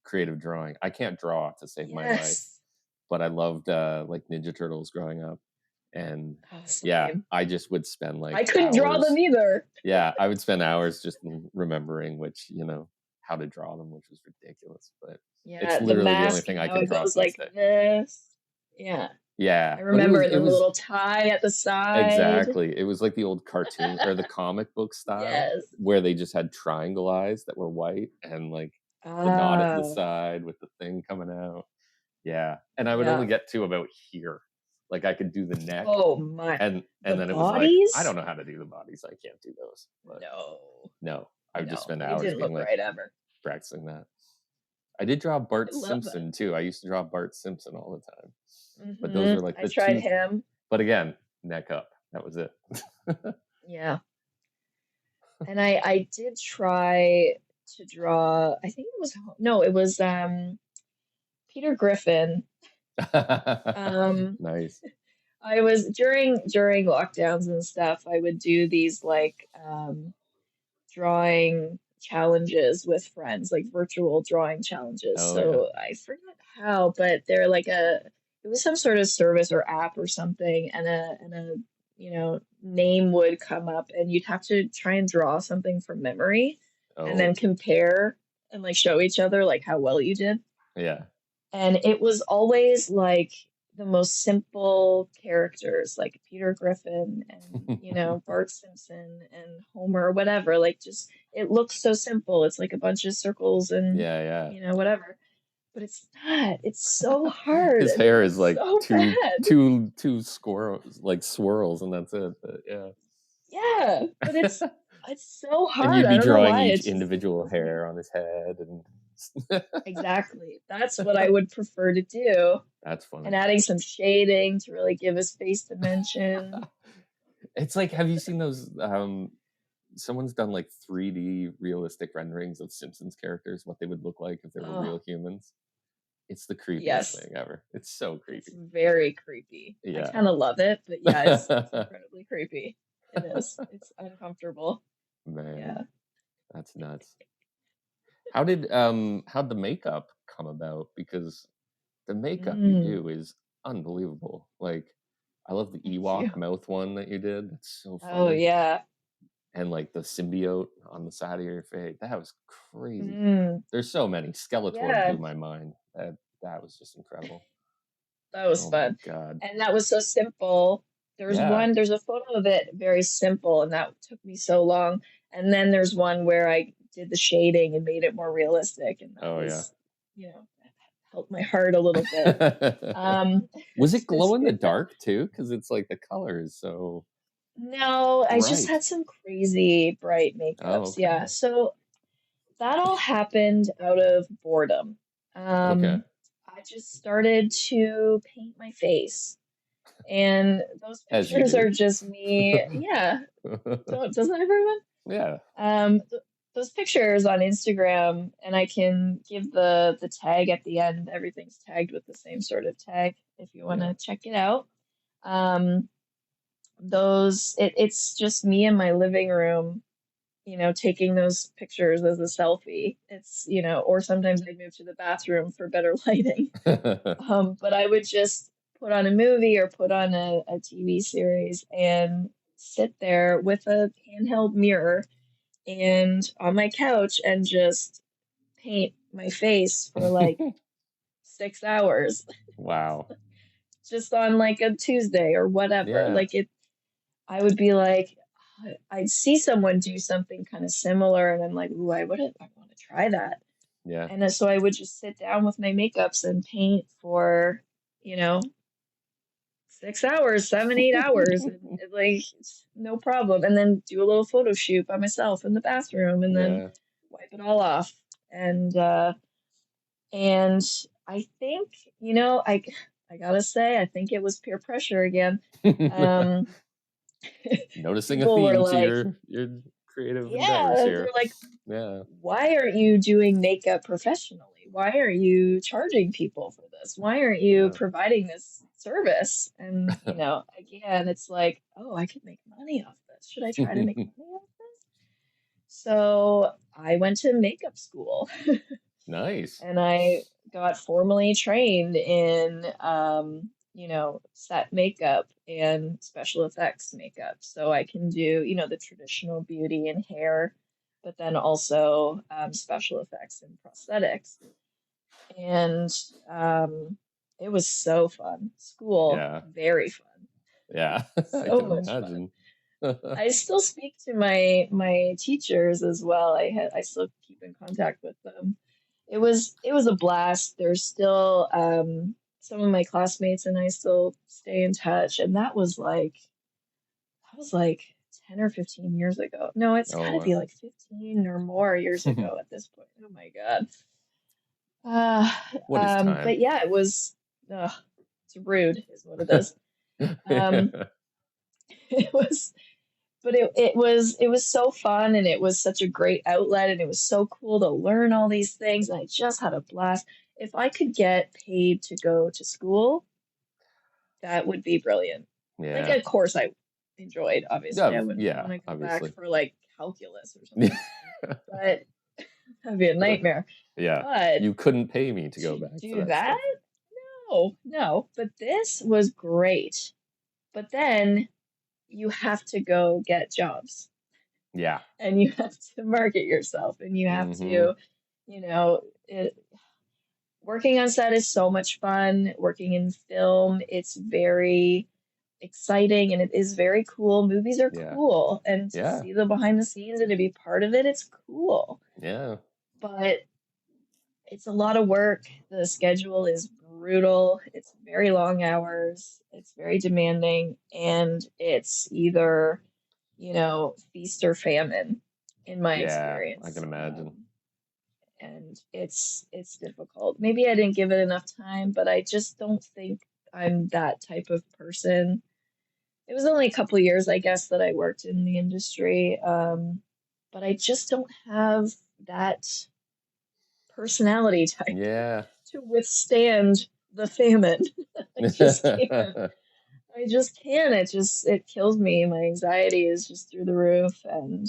creative drawing. I can't draw to save my life, Yes. but I loved like Ninja Turtles growing up. And Oh, yeah, same. I just would spend like I couldn't draw them hours. either. Yeah, I would spend hours just remembering how to draw them, which was ridiculous. But it's Yeah, the literally the only mask thing and I how can it draw goes to this like day. this. Yeah. Yeah, I but remember, and it then the was little tie at the side. exactly. It was like the old cartoon or the comic book style Yes. where they just had triangle eyes that were white and like the knot at the Oh, side with the thing coming out. Yeah. And I would only yeah. get to about here. Like I could do the neck Oh my. and The then it was like, I bodies? don't know how to do the bodies. I can't do those. But No. no, I would just No, spend they hours didn't being look like right ever. practicing that. I did draw I Bart love that. Simpson too. I used to draw Bart Simpson all the time. But those were like I the tried two, him. but again, neck up. That was it. Yeah. And I did try to draw, I think it was, no, it was Peter Griffin. Um, Nice. I was during lockdowns and stuff, I would do these like drawing challenges with friends, like virtual drawing challenges. Oh yeah. So I forget how, but they're like it was some sort of service or app or something, and a name would come up, and you'd have to try and draw something from memory, and then Oh compare and like show each other like how well you did. yeah. And it was always like the most simple characters, like Peter Griffin and, Bart Simpson and Homer or whatever. Like, just, it looks so simple. It's like a bunch of circles and, Yeah, whatever. But it's not. It's so yeah. hard His and hair is it's like so bad. two squirrels, like swirls, and that's it. But yeah. Yeah, but it's so And hard. you'd I be don't know drawing why. each It just individual tickles me. hair on his head, and Exactly. That's what I would prefer to do. that's funny. And adding some shading to really give his face dimension. It's like, have you seen those? Someone's done like 3D realistic renderings of Simpsons characters, what they would look like if they were Oh, real humans. It's the creepiest yes. thing ever. It's so It's creepy. very creepy. I Yeah. kind of love it, but yeah, it's incredibly creepy. It is. It's uncomfortable. Man, Yeah. that's nuts. How'd the makeup come about? Because the makeup you Mm, do is unbelievable. Like I love the thank you. Ewok mouth one that you did. That's so Oh funny. yeah. And like the symbiote on the side of your face. That was crazy. Mm, There's so many. Skeletor yeah. blew my mind. That was just incredible. That was Oh my fun. god. And that was so simple. Yeah. There's a photo of it very simple, and that took me so long. And then there's one where I did the shading and made it more realistic, and that Oh yeah. was, helped my heart a little bit. Was it glow in the Yeah. dark too? Because it's like the color is so No, I just bright. had some crazy bright Oh, makeups. okay. Yeah. So that all happened out of boredom. Okay. Um, just started to paint my face. And those As you pictures do. are just me. Yeah. Doesn't everyone? Yeah. Those pictures on Instagram, and I can give the tag at the end. Everything's tagged with the same sort of tag if you want to check it out. Um, it's just me in my living room, taking those pictures as a selfie. It's, or sometimes I'd move to the bathroom for better lighting. But I would just put on a movie or put on a TV series and sit there with a handheld mirror and on my couch and just paint my face for like 6 hours. Wow. Just on like a Tuesday or whatever. Yeah. I would be like, I'd see someone do something kind of similar, and I'm like, ooh, I want to try that. Yeah. And so I would just sit down with my makeups and paint for, 6 hours, 7, 8 hours, and like it's no problem. And then do a little photo shoot by myself in the bathroom, and then Yeah. wipe it all off. And I think, I gotta say, I think it was peer pressure again. Noticing a People were theme to like, your creative endeavors yeah, here. they're like, Yeah. why aren't you doing makeup professionally? Why are you charging people for this? Why aren't you providing this service? And, again, it's like, oh, I could make money off this. Should I try to make money off this? So I went to makeup school. Nice. And I got formally trained in, set makeup and special effects makeup. So I can do, the traditional beauty and hair, but then also special effects and prosthetics. And it was so fun. School, very fun. Yeah, I So can much imagine. fun. I still speak to my teachers as well. I still keep in contact with them. It was a blast. There's still some of my classmates and I still stay in touch, and that was like 10 or 15 years ago. No, it's got to be like 15 or more years ago at this point. Oh my God. What is time? But yeah, it was. It's rude, is what it is. It was. But it was so fun, and it was such a great outlet, and it was so cool to learn all these things, and I just had a blast. If I could get paid to go to school, that would be brilliant. Like Yeah. a course I enjoyed, obviously. I wouldn't want to go back for like calculus or something. But that'd be a nightmare. Yeah. But you couldn't pay me to go back do for that stuff. No. But this was great. But then you have to go get jobs. Yeah. And you have to market yourself, and you have to, working on set is so much fun. Working in film, it's very exciting and it is very cool. Movies are cool, and to see the behind the scenes and to be part of it, it's cool. Yeah. But it's a lot of work. The schedule is brutal. It's very long hours. It's very demanding, and it's either, feast or famine in my experience. I can imagine. And it's difficult. Maybe I didn't give it enough time, but I just don't think I'm that type of person. It was only a couple of years, I guess, that I worked in the industry, but I just don't have that personality type to withstand the famine. I just can't. I just can't. It kills me. My anxiety is just through the roof, and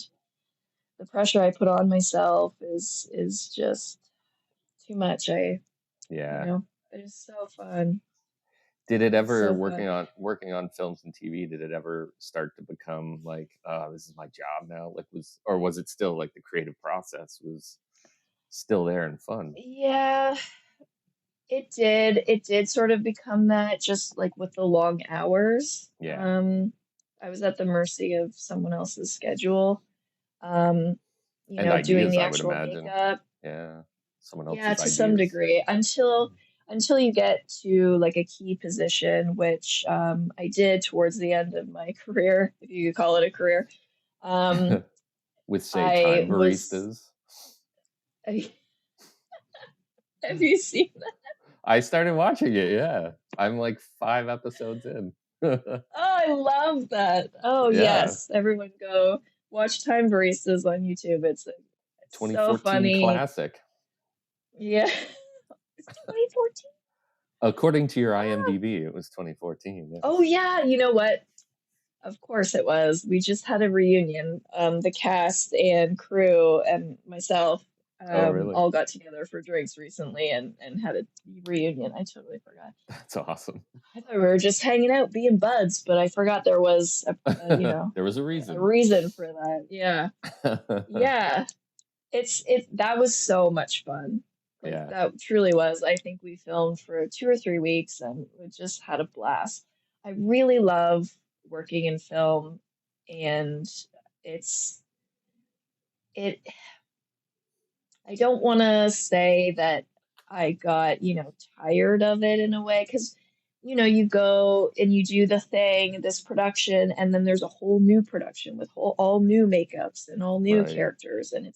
the pressure I put on myself is just too much. It is so fun. Did it ever working on films and TV? Did it ever start to become like, this is my job now? Like was it still like the creative process was still there and fun? Yeah, it did. It did sort of become that, just like with the long hours. Yeah. I was at the mercy of someone else's schedule. And doing ideas, the I would actual imagine. makeup. Yeah. Someone else's Yeah, to ideas. some degree. Until you get to like a key position, which I did towards the end of my career, if you could call it a career. With say time baristas. Have you seen that? I started watching it. Yeah, I'm like 5 episodes in. Oh, I love that. Oh, Yeah, yes. Everyone go watch Time Baristas on YouTube. It's so 2014 funny. classic. Yeah. It's 2014. According to your Ah. IMDb, it was 2014. Yes. Oh, yeah. You know what? Of course it was. We just had a reunion. The cast and crew and myself Oh, really? all got together for drinks recently and had a reunion. I totally forgot. That's awesome. I thought we were just hanging out, being buds, but I forgot there was There was a a reason. reason for that. Yeah. Yeah. That was so much fun. Like Yeah, that truly was. I think we filmed for 2 or 3 weeks and we just had a blast. I really love working in film, and it's it I don't want to say that I got, tired of it in a way, because, you go and you do the thing, this production, and then there's a whole new production with all new makeups and all new right. characters, and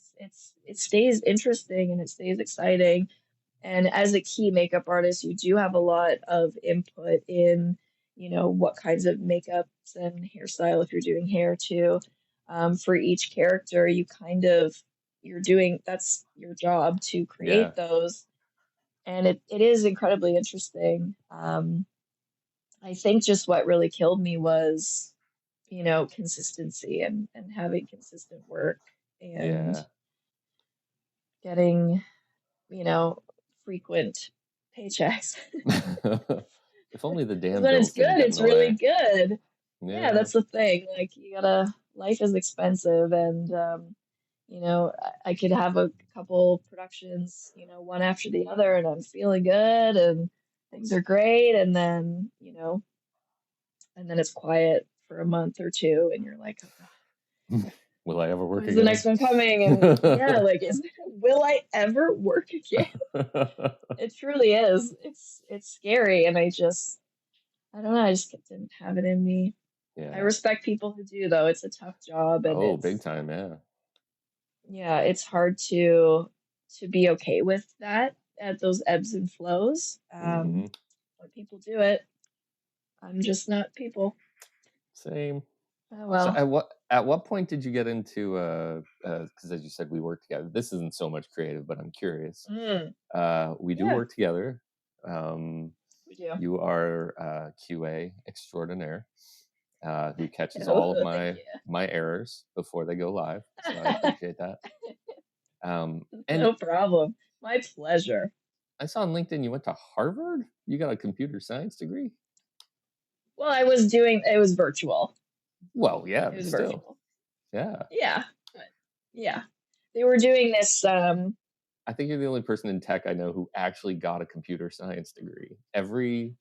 it stays interesting and it stays exciting. And as a key makeup artist, you do have a lot of input in, what kinds of makeups and hairstyle, if you're doing hair too. For each character, you're doing, that's your job to Yeah, create those. And it is incredibly interesting. I think just what really killed me was, consistency and having consistent work and yeah. getting, you know, frequent paychecks. If only the Because damn when it's bills didn't good, get in it's the really way. good. Yeah, Yeah. that's the thing. Like, life is expensive, and, I could have a couple productions, one after the other, and I'm feeling good, and things are great, and then it's quiet for a month or two, and you're like, oh God, Will I ever work when's the again? next one coming? And yeah, like, will I ever work again? It truly is. It's scary, and I don't know, I just didn't have it in me. I Yeah. respect people who do, though. It's a tough job, and Oh, big time, yeah. yeah, it's hard to be okay with that at those ebbs and flows. Hmm. But people do it. I'm just not people. Same. Oh So well. at what point did you get into because as you said we work together. This isn't so much creative, but I'm curious. Mm, We do yeah, work together. Um, we do. you are QA extraordinaire, who catches Oh, all of thank my errors before they go live. So I you. appreciate that. And No problem. My pleasure. I saw on LinkedIn you went to Harvard. You got a computer science degree. Well, it was virtual. Well, yeah, It but was still, virtual. yeah. Yeah. But yeah. They were doing this I think you're the only person in tech I know who actually got a computer science degree.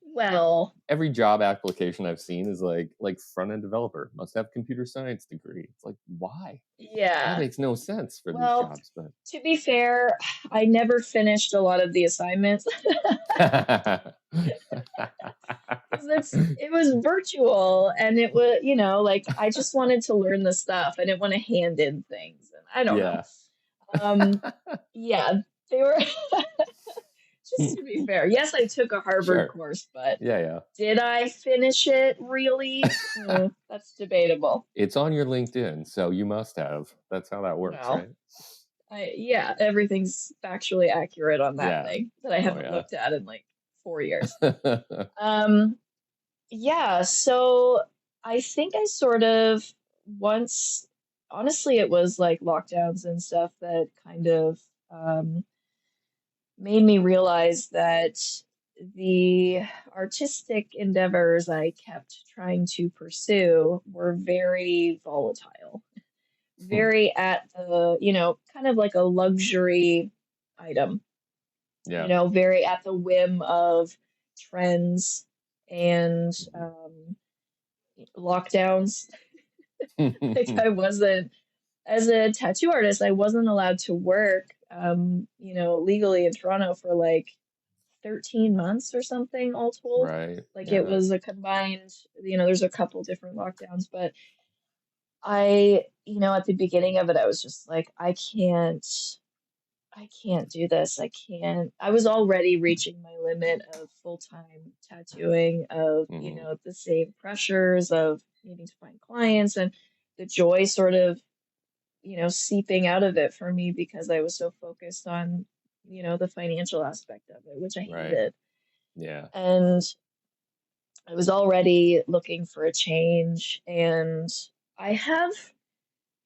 well, Every job application I've seen is like front end developer must have computer science degree. It's like why? That yeah. makes no sense for these Well, jobs, but to be fair, I never finished a lot of the assignments because it was virtual, and it was, like, I just wanted to learn the stuff. I didn't want to hand in things, and I don't know. yeah. Um, yeah, they were just to be fair. Yes, I took a Harvard Sure. course, but Yeah, yeah. did I finish it really? That's debatable. It's on your LinkedIn, so you must have. That's how that works, No. right? Yeah, everything's factually accurate on that Yeah. thing that I Oh haven't yeah. looked at in like 4 years. Um, yeah, so I think I sort of once, honestly, it was like lockdowns and stuff that kind of um, made me realize that the artistic endeavors I kept trying to pursue were very volatile, very at the, kind of like a luxury item, Yeah. very at the whim of trends and lockdowns. Like I wasn't, as a tattoo artist, I wasn't allowed to work, legally in Toronto for like 13 months or something all told. Right. Like Yeah, it that was a combined, there's a couple different lockdowns, but I, at the beginning of it, I was just like, I can't. I can't do this. I can't. I was already reaching my limit of full-time tattooing, of, Mm-hmm. the same pressures of needing to find clients and the joy sort of, seeping out of it for me because I was so focused on, the financial aspect of it, which I Right. hated. Yeah. And I was already looking for a change. And I have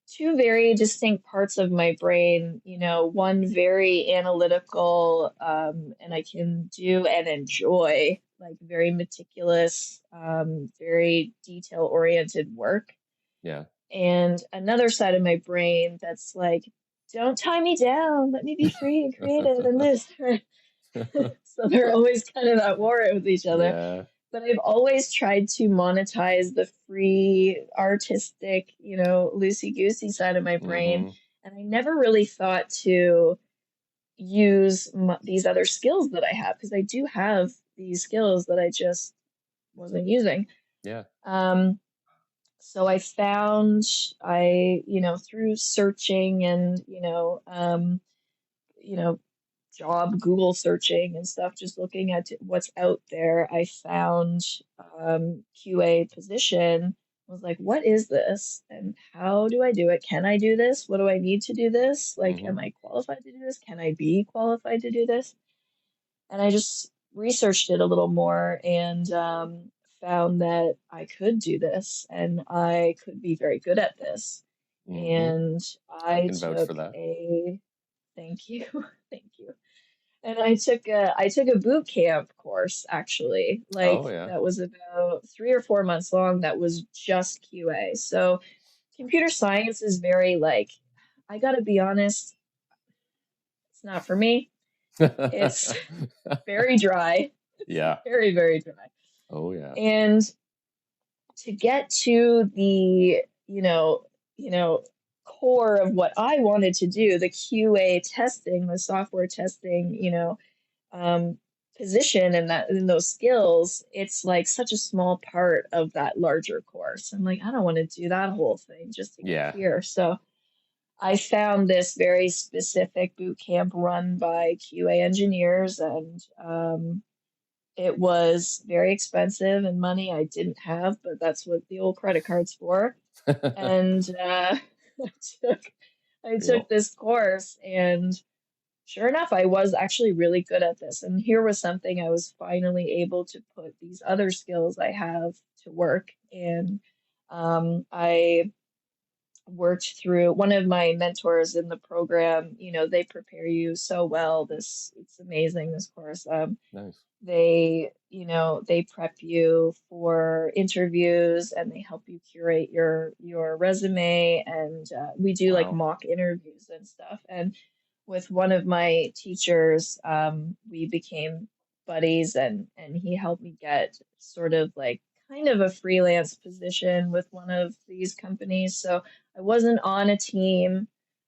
two very distinct parts of my brain, one very analytical, and I can do and enjoy like very meticulous, very detail oriented work. Yeah. And another side of my brain that's like, don't tie me down, let me be free and creative and this. So they're always kind of at war with each other. Yeah. But I've always tried to monetize the free, artistic, loosey-goosey side of my brain. Mm-hmm. And I never really thought to use these other skills that I have, because I do have these skills that I just wasn't using. Yeah. So I found, through searching and, you know, job Google searching and stuff, just looking at what's out there, I found QA position. I was like, what is this? And how do I do it? Can I do this? What do I need to do this? Like, Mm-hmm. am I qualified to do this? Can I be qualified to do this? And I just researched it a little more and found that I could do this and I could be very good at this. Mm-hmm. And I I can vouch took for that. a, thank you, thank you. And I took a boot camp course actually, like Oh yeah. that was about 3 or 4 months long. That was just QA. So computer science is very like, I gotta be honest, it's not for me. It's very dry. It's Yeah. very, very dry. Oh yeah. And to get to the, core of what I wanted to do, the QA testing, the software testing, um, position and that in those skills, it's like such a small part of that larger course. I'm like, I don't want to do that whole thing just to get Yeah. here. So I found this very specific boot camp run by QA engineers, and it was very expensive and money I didn't have, but that's what the old credit card's for. And I took I took Cool. this course, and sure enough, I was actually really good at this. And here was something I was finally able to put these other skills I have to work. And I worked through one of my mentors in the program. They prepare you so well. It's amazing, this course. Nice. They prep you for interviews and they help you curate your resume. And we do like Wow. mock interviews and stuff. And with one of my teachers, we became buddies, and he helped me get sort of like kind of a freelance position with one of these companies. So I wasn't on a team.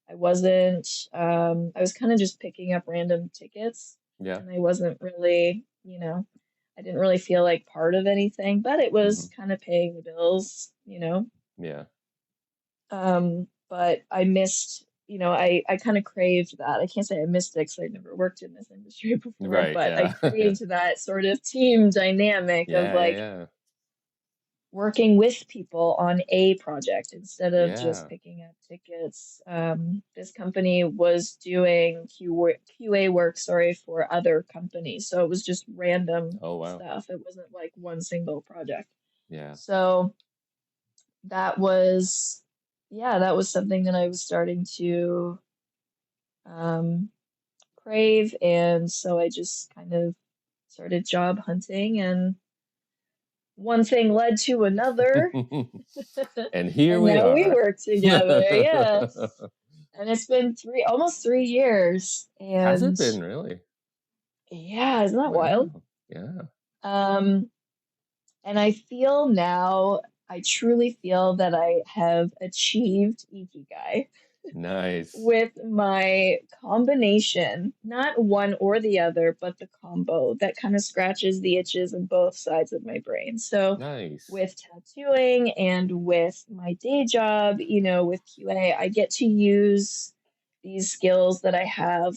I wasn't, I was kind of just picking up random tickets, Yeah. and I wasn't really, I didn't really feel like part of anything, but it Mm-hmm. was kind of paying the bills. Yeah. But I missed, I kind of craved that. I can't say I missed it because I never worked in this industry before, Right. but I Yeah. craved that sort of team dynamic of Yeah. Yeah. like Yeah. working with people on a project instead of just Yeah. picking up tickets. This company was doing QA work, sorry, for other companies. So it was just random Oh wow. stuff. It wasn't like one single project. Yeah. So that was, yeah, that was something that I was starting to um, crave. And so I just kind of started job hunting, and one thing led to another. And here And we now we are. work together. Yeah. And it's been almost 3 years. Has it And been really? yeah, isn't that wild? Wow. Yeah. Um, and I feel now, I truly feel that I have achieved Ikigai Nice. with my combination, not one or the other, but the combo that kind of scratches the itches in both sides of my brain. So, Nice. with tattooing and with my day job, with QA, I get to use these skills that I have,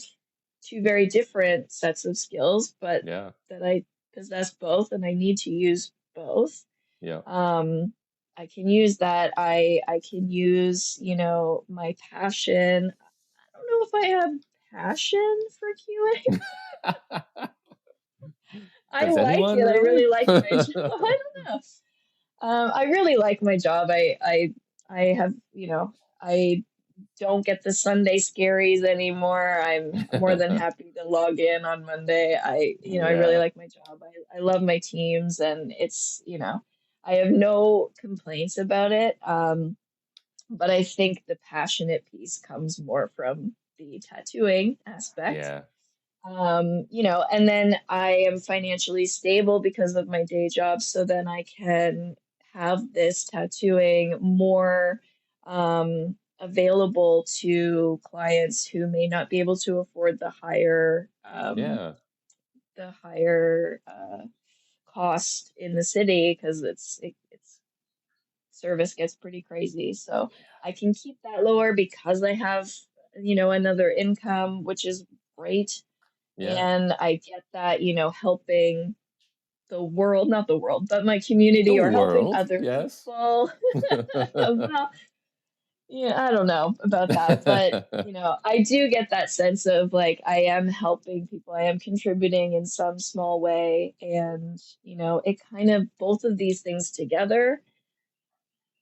two very different sets of skills, but Yeah. that I possess both and I need to use both. Yeah. I can use that. I can use, my passion. I don't know if I have passion for QA. I Does like anyone it. I really? really like my job. I don't know. I really like my job. I have, I don't get the Sunday scaries anymore. I'm more than happy to log in on Monday. I really Yeah. like my job. I love my teams, and it's, I have no complaints about it. But I think the passionate piece comes more from the tattooing aspect. Yeah. And then I am financially stable because of my day job, so then I can have this tattooing more available to clients who may not be able to afford Yeah. the higher cost in the city because it's service gets pretty crazy. So I can keep that lower because I have, another income, which is great. Yeah. And I get that, helping the world, not the world, but my The community or helping world. other Yes. people. Well, yeah, I don't know about that, but I do get that sense of like I am helping people, I am contributing in some small way, and it kind of both of these things together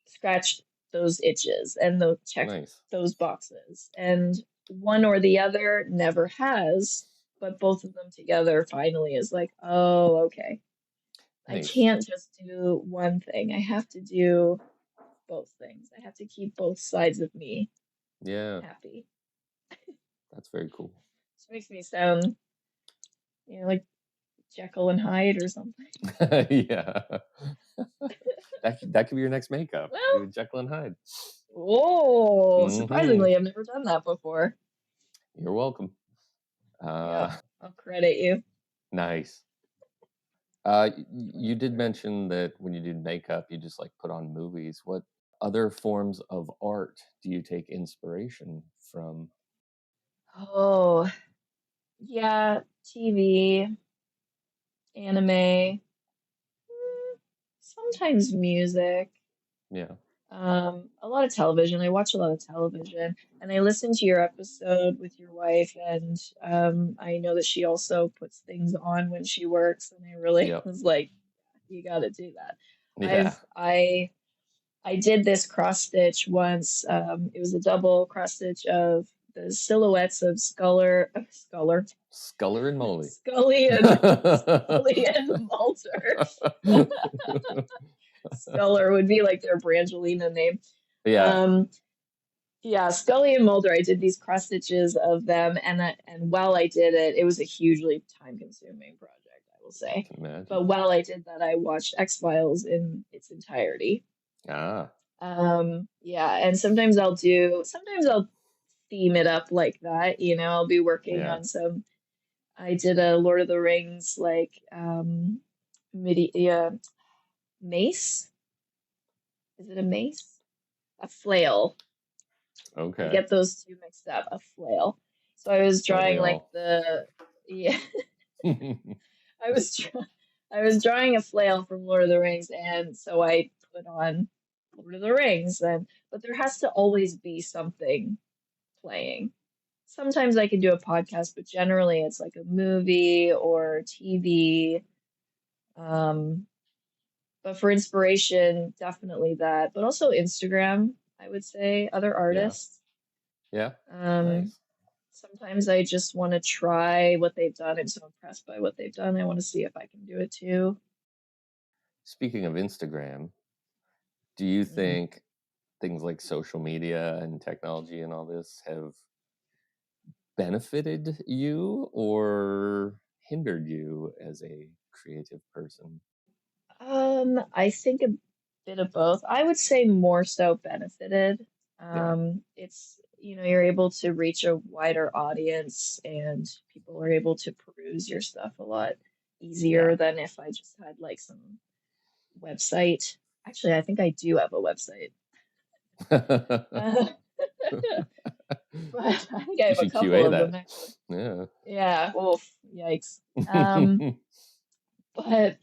scratch those itches and they'll check Nice. those boxes. And one or the other never has, but both of them together finally is like, oh, okay. I Nice. can't just do one thing. I have to do both things. I have to keep both sides of me Yeah. happy. That's very cool. This makes me sound, like Jekyll and Hyde or something. Yeah. That could be your next makeup. Well, Do Jekyll and Hyde. surprisingly, I've never done that before. You're welcome. Yeah, I'll credit you. Nice. You did mention that when you did makeup, you just like put on movies. What other forms of art do you take inspiration from? Oh, yeah, TV, anime, sometimes music, Yeah. a lot of television. I watch a lot of television, and I listened to your episode with your wife, and I know that she also puts things on when she works, and I really Yep. was like, you got to do that. Yeah. I did this cross stitch once. It was a double cross stitch of the silhouettes of Sculler and Moly. Scully and Mulder. Sculler would be like their Brangelina name. Yeah. Um, yeah, Scully and Mulder. I did these cross stitches of them, and while I did it, it was a hugely time-consuming project, I will I say. can imagine. But while I did that, I watched X-Files in its entirety. Ah. Yeah, and sometimes I'll theme it up like that. I'll be working Yeah. on some. I did a Lord of the Rings like mace. Is it a mace? A flail. I Okay. get those two mixed up. A flail. So I was Don't we drawing like all? yeah. I was I was drawing a flail from Lord of the Rings, and so I put on Lord of the Rings, but there has to always be something playing. Sometimes I can do a podcast, but generally it's like a movie or TV. But for inspiration, definitely that, but also Instagram, I would say, other Yeah. artists. Yeah. Um, Nice. Sometimes I just want to try what they've done. I'm so impressed by what they've done. I want to see if I can do it too. Speaking of Instagram, do you Mm. think things like social media and technology and all this have benefited you or hindered you as a creative person? I think a bit of both. I would say more so benefited. Yeah. You're able to reach a wider audience and people are able to peruse your stuff a lot Yeah. easier than if I just had like some website. Actually, I think I do have a website. But I think I You have a should couple QA of them that. actually. Yeah. Yeah. Oof. Yikes. But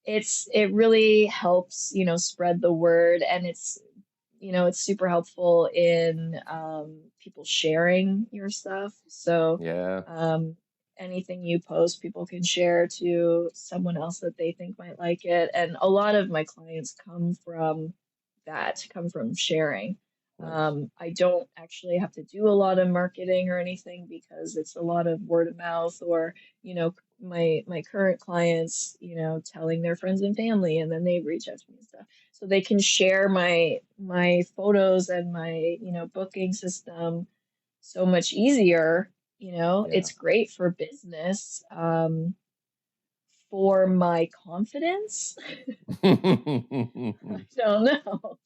it really helps, spread the word, and it's super helpful in people sharing your stuff. So Yeah. um, anything you post, people can share to someone else that they think might like it. And a lot of my clients come from sharing. Nice. I don't actually have to do a lot of marketing or anything because it's a lot of word of mouth, or my current clients, telling their friends and family, and then they reach out to me and stuff. So they can share my photos and my, booking system so much easier. Yeah. It's great for business. For my confidence, I don't know.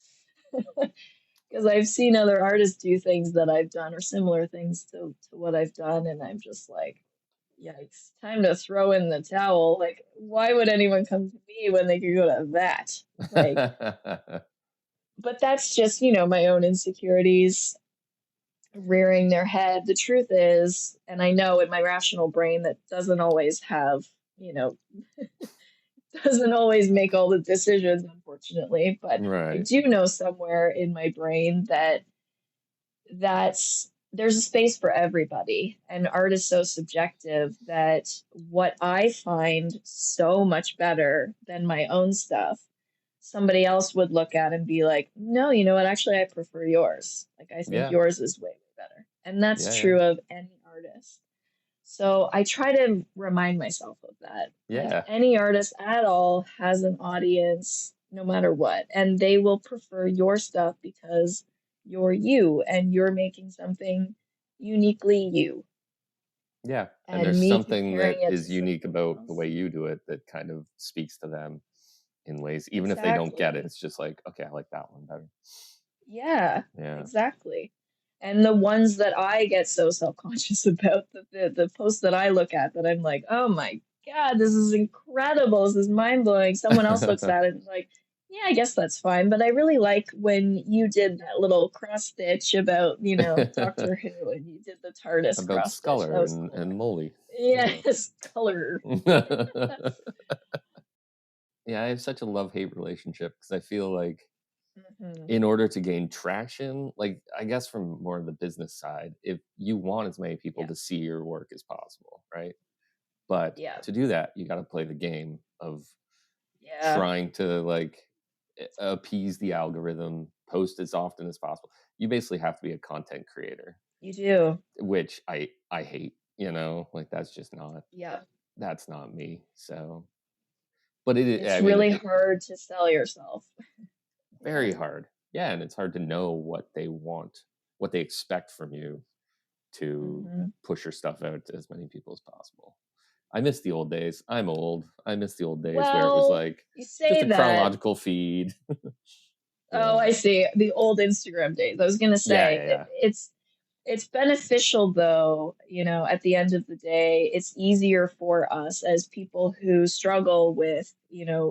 Because I've seen other artists do things that I've done, or similar things to what I've done, and I'm just like, yikes, time to throw in the towel. Like, why would anyone come to me when they could go to that? Like, but that's just, my own insecurities rearing their head. The truth is, and I know in my rational brain that doesn't always you know, doesn't always make all the decisions, unfortunately, but I Right. do know somewhere in my brain that there's a space for everybody, and art is so subjective that what I find so much better than my own stuff, somebody else would look at and be like, no, you know what, actually I prefer yours. Like, I think Yeah. yours is way, way better. And that's Yeah. Yeah. true of any artist. So I try to remind myself of that. Like, Yeah. any artist at all has an audience no matter what, and they will prefer your stuff because you're you and you're making something uniquely you. Yeah. And And there's me something comparing that it to is unique something about the way else. you do it that kind of speaks to them in ways, even if they don't get it. Exactly. It's just like, okay, I like that one better. Yeah, Yeah. exactly. And the ones that I get so self-conscious about, the posts that I look at that I'm like, oh my God, this is incredible. This is mind-blowing. Someone else looks at it and is like, yeah, I guess that's fine. But I really like when you did that little cross stitch about, Doctor Who, and you did the TARDIS About cross stitch. That Sculler was and clever. Molly. Yeah. Yes, color. Yeah, I have such a love-hate relationship because I feel like Hmm. in order to gain traction, like I guess from more of the business side, if you want as many people Yeah, to see your work as possible, right? But yeah, to do that, you got to play the game of yeah. trying to like appease the algorithm, post as often as possible. You basically have to be a content creator, You do. which I hate, like that's just not Yeah. that's not me. So, but it It's I mean really it hard to sell yourself. Yeah. very hard. Yeah, and it's hard to know what they want, what they expect from you to Hmm. push your stuff out to as many people as possible. I miss the old days. I'm old. I miss the old days where it was Well, like you just say a that. chronological feed. Oh, Yeah. I see. The old Instagram days. I was gonna Yeah, say yeah, yeah. it's beneficial though, at the end of the day, it's easier for us as people who struggle with,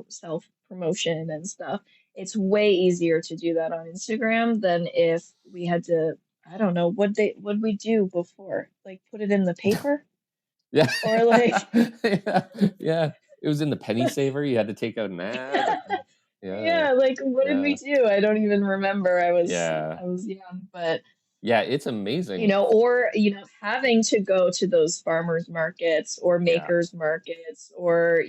self-promotion and stuff. It's way easier to do that on Instagram than if we had to, I don't know, what we do before? Like, put it in the paper? Yeah. Or like Yeah. Yeah. It was in the penny saver. You had to take out an ad. Yeah. yeah, like, what did we Yeah. do? I don't even remember. I was Yeah. I was young, but Yeah. It's amazing. or having to go to those farmers markets or Yeah. makers markets or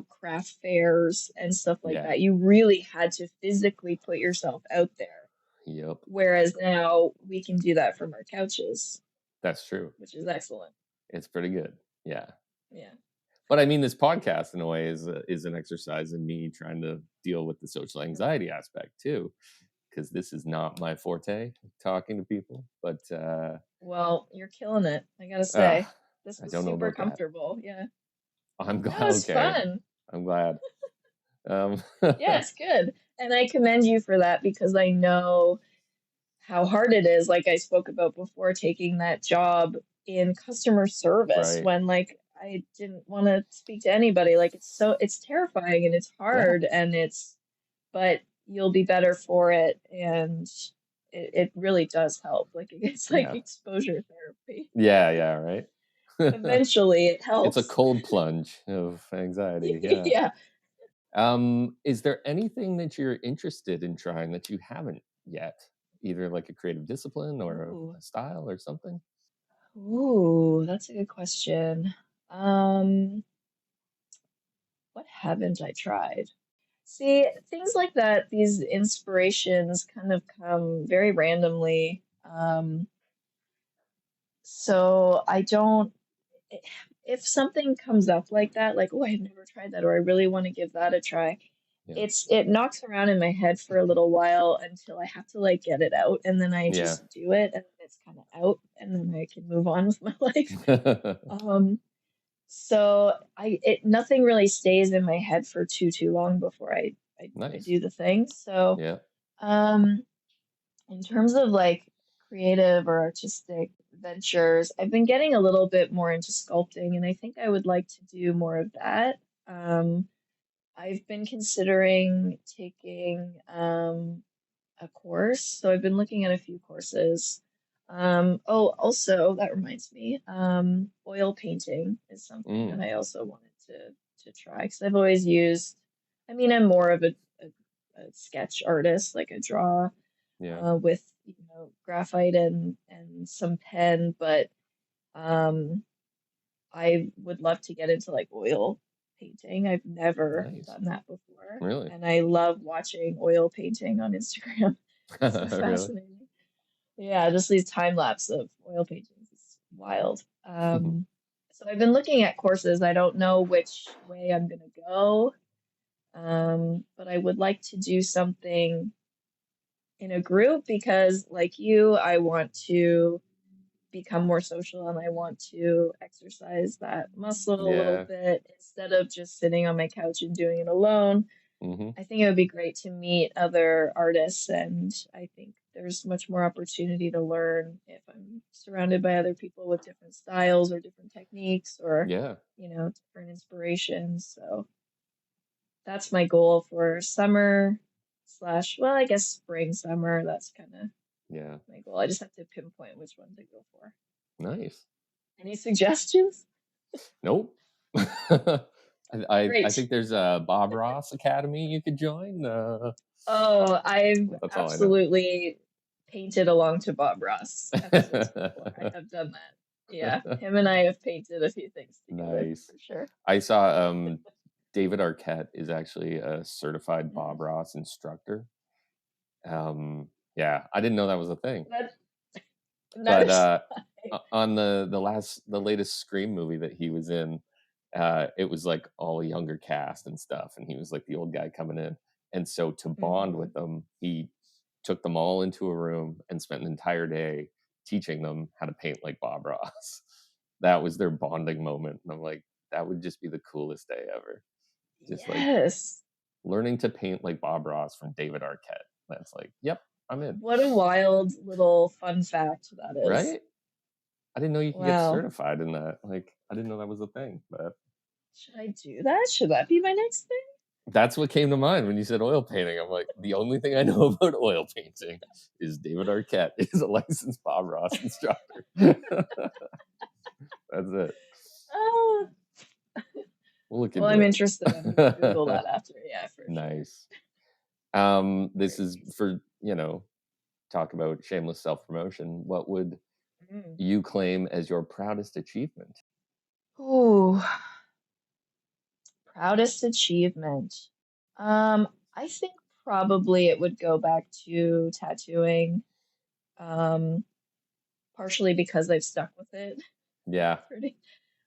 craft fairs and stuff like Yeah. that. You really had to physically put yourself out there. Yep. Whereas now we can do that from our couches, That's true. which is excellent. It's pretty good. Yeah. Yeah. But I mean, this podcast in a way is an exercise in me trying to deal with the social anxiety aspect too, because this is not my forte, talking to people. But Well, you're killing it, I gotta uh, say. This I was don't know super about that. comfortable. Yeah. I'm No, glad. it's Okay, fun. I'm glad. Um, Yeah, it's good. And I commend you for that because I know how hard it is, like I spoke about before, taking that job in customer service right? when, like, I didn't want to speak to anybody. Like, it's terrifying and it's Yeah, hard, but you'll be better for it. And it really does help. Like it's like exposure therapy. Yeah, right. Eventually it It's a helps. cold plunge of anxiety. Yeah. Yeah. Is there anything that you're interested in trying that you haven't yet? Either like a creative discipline or Ooh. a style or something? Ooh, that's a good question. Um, what haven't I tried? See, things like that, these inspirations kind of come very randomly. So I don't, i- if something comes up like that, like, oh, I've never tried that, or I really want to give that a try, Yeah. it knocks around in my head for a little while until I have to like get it out, and then I Yeah. just do it, and then it's kind of out, and then I can move on with my life. Um, so it nothing really stays in my head for too long before I Nice. do the thing. So Yeah. um in terms of like creative or artistic ventures, I've been getting a little bit more into sculpting, and I think I would like to do more of that. Um, I've been considering taking a course, so I've been looking at a few courses. Oh, also, that reminds me, oil painting is something that Mm, I also wanted to try because I've always used, I mean, I'm more of a sketch artist, like a draw yeah. with graphite and some pen, but um I would love to get into like oil painting. I've never Nice. done that before, Really? and I love watching oil painting on Instagram. It's so Really? fascinating. Yeah, just these time lapse of oil paintings. It's wild. So I've been looking at courses. I don't know which way I'm gonna go, but I would like to do something in a group because, like you, I want to become more social and I want to exercise that muscle a little Yeah. bit instead of just sitting on my couch and doing it alone. Hmm. I think it would be great to meet other artists, and I think there's much more opportunity to learn if I'm surrounded by other people with different styles or different techniques or, Yeah. different inspirations. So that's my goal for summer slash, well, I guess spring, summer. That's kind of Yeah. my goal. I just have to pinpoint which one to go for. Nice. Any suggestions? Nope. I Great. think there's a Bob Ross Academy you could join. Oh, I've That's all I know. absolutely painted along to Bob Ross episodes before. I have done that. Yeah, him and I have painted a few things together Nice. for sure. I saw David Arquette is actually a certified Mm. Bob Ross instructor. Yeah, I didn't know that was a thing. That But neither did I. on the latest Scream movie that he was in, it was like all a younger cast and stuff, and he was like the old guy coming in. And so to bond Mhm. with them, he took them all into a room and spent an entire day teaching them how to paint like Bob Ross. That was their bonding moment. And I'm like, that would just be the coolest day ever. Just like Yes. learning to paint like Bob Ross from David Arquette. That's like, yep, I'm in. What a wild little fun fact that is. Right? I didn't know you could get Wow. certified in that. Like, I didn't know that was a thing, but Should I do that? Should that be my next thing? that's what came to mind when you said oil painting. I'm like, the only thing I know about oil painting is David Arquette is a licensed Bob Ross instructor. That's it. Ah, We'll look well, I'm into interested. I'm gonna Google it. that after. Yeah, for sure. Nice. This Very is nice. for, talk about shameless self promotion. What would Mm. you claim as your proudest achievement? Ooh, proudest achievement. Um, I think probably it would go back to tattooing, um, partially because I've stuck with it Yeah. pretty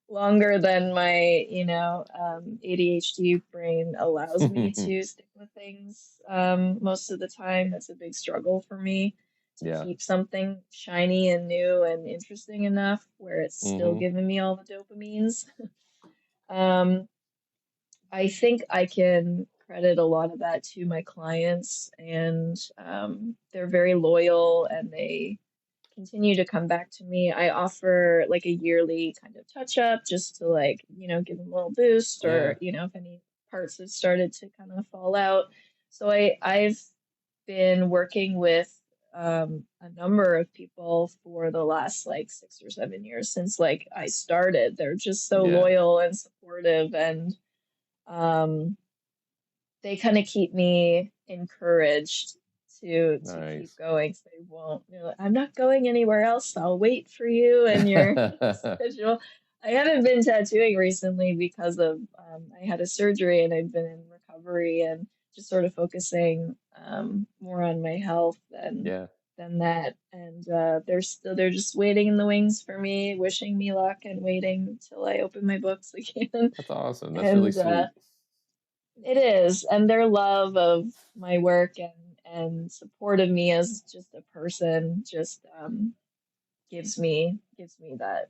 longer than my, ADHD brain allows me to stick with things. Most of the time, that's a big struggle for me to Yeah. keep something shiny and new and interesting enough where it's still Hmm. giving me all the dopamines. Um, I think I can credit a lot of that to my clients, and they're very loyal and they continue to come back to me. I offer like a yearly kind of touch up just to like, give them a little boost Yeah. or, if any parts have started to kind of fall out. So I've been working with a number of people for the last like 6 or 7 years since like I started. They're just so Yeah. loyal and supportive, and um, they kind of keep me encouraged to Nice. keep going. So they won't. They're like, I'm not going anywhere else. I'll wait for you and your schedule. I haven't been tattooing recently because of I had a surgery and I've been in recovery and just sort of focusing more on my health Yeah. than that. And they're just waiting in the wings for me, wishing me luck and waiting till I open my books again. That's awesome. That's really And sweet. it is, and their love of my work and support of me as just a person just gives me that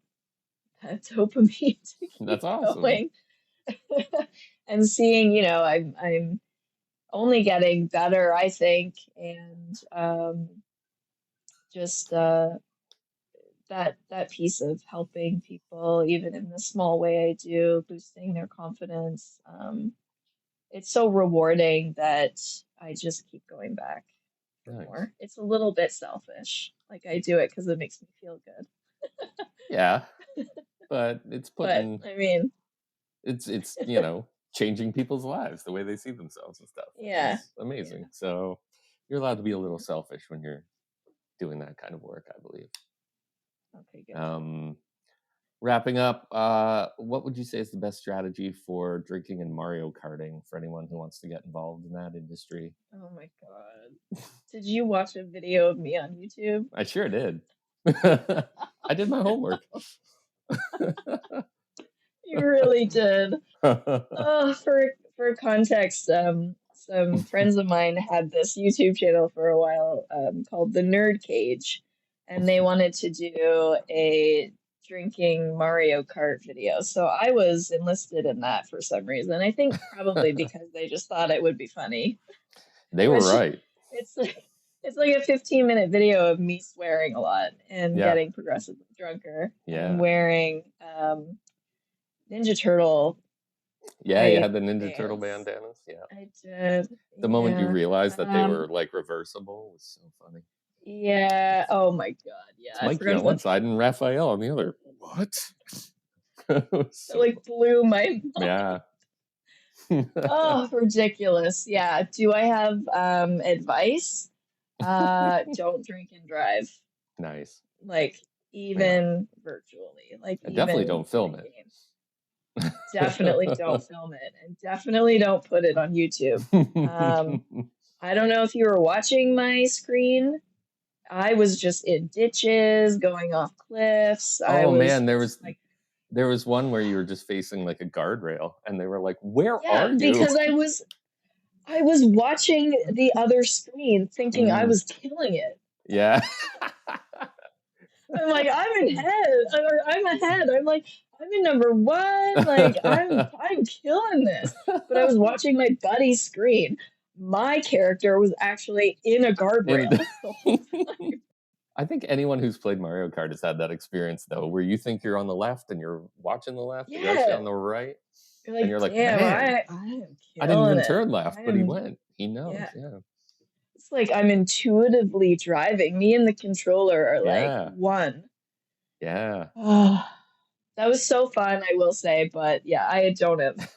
dopamine to That's keep awesome. going. And seeing, I'm only getting better, I think, and just that piece of helping people, even in the small way I do, boosting their confidence. It's so rewarding that I just keep going back for Nice. more. It's a little bit selfish. Like I do it because it makes me feel good. Yeah. But it's But putting I mean, it's changing people's lives, the way they see themselves and stuff, which yeah, is amazing. yeah. So you're allowed to be a little selfish when you're doing that kind of work, I believe. Okay, good. Wrapping up, what would you say is the best strategy for drinking and Mario Karting for anyone who wants to get involved in that industry? Oh my God. Did you watch a video of me on YouTube? I sure did. I did my homework. You really did. Oh, for context, some friends of mine had this YouTube channel for a while, called The Nerd Cage, and they wanted to do a drinking Mario Kart video. So I was enlisted in that for some reason. I think probably because they just thought it would be funny. They were Which right. it's like a 15-minute video of me swearing a lot and Yeah. getting progressively drunker Yeah. and wearing Ninja Turtle. Yeah, you had the Ninja Turtle bands. bandanas. Yeah. I did. The moment you Yeah. realized that they were like reversible was so funny. Yeah. Oh my God. Yeah. It's I Mikey forgot on one about side and Raphael on the other. What? that. Like blew my mind. Yeah. Oh, ridiculous. Yeah. Do I have advice? Don't drink and drive. Nice. Like even virtually. Like And definitely even don't in a film it. game. Definitely don't film it, and definitely don't put it on YouTube. I don't know if you were watching my screen. I was just in ditches, going off cliffs. I Oh was man, just like, there was one where you were just facing like a guardrail, and they were like, "Where are yeah, you?" because I was watching the other screen, thinking I was killing it. Yeah. I'm like, I'm ahead. I'm ahead. I'm like, I'm in number one. Like, I'm killing this. But I was watching my buddy's screen. My character was actually in a guardrail the whole time. I think anyone who's played Mario Kart has had that experience though, where you think you're on the left and you're watching the left, but you're actually Yeah. on the right. You're And like, you're like, damn, man, I am I didn't killing even it. turn left, I but he am, went. He knows, yeah. yeah. It's like I'm intuitively driving. Me and the controller are like Yeah. one. Yeah. Oh, that was so fun, I will say. But yeah, I don't have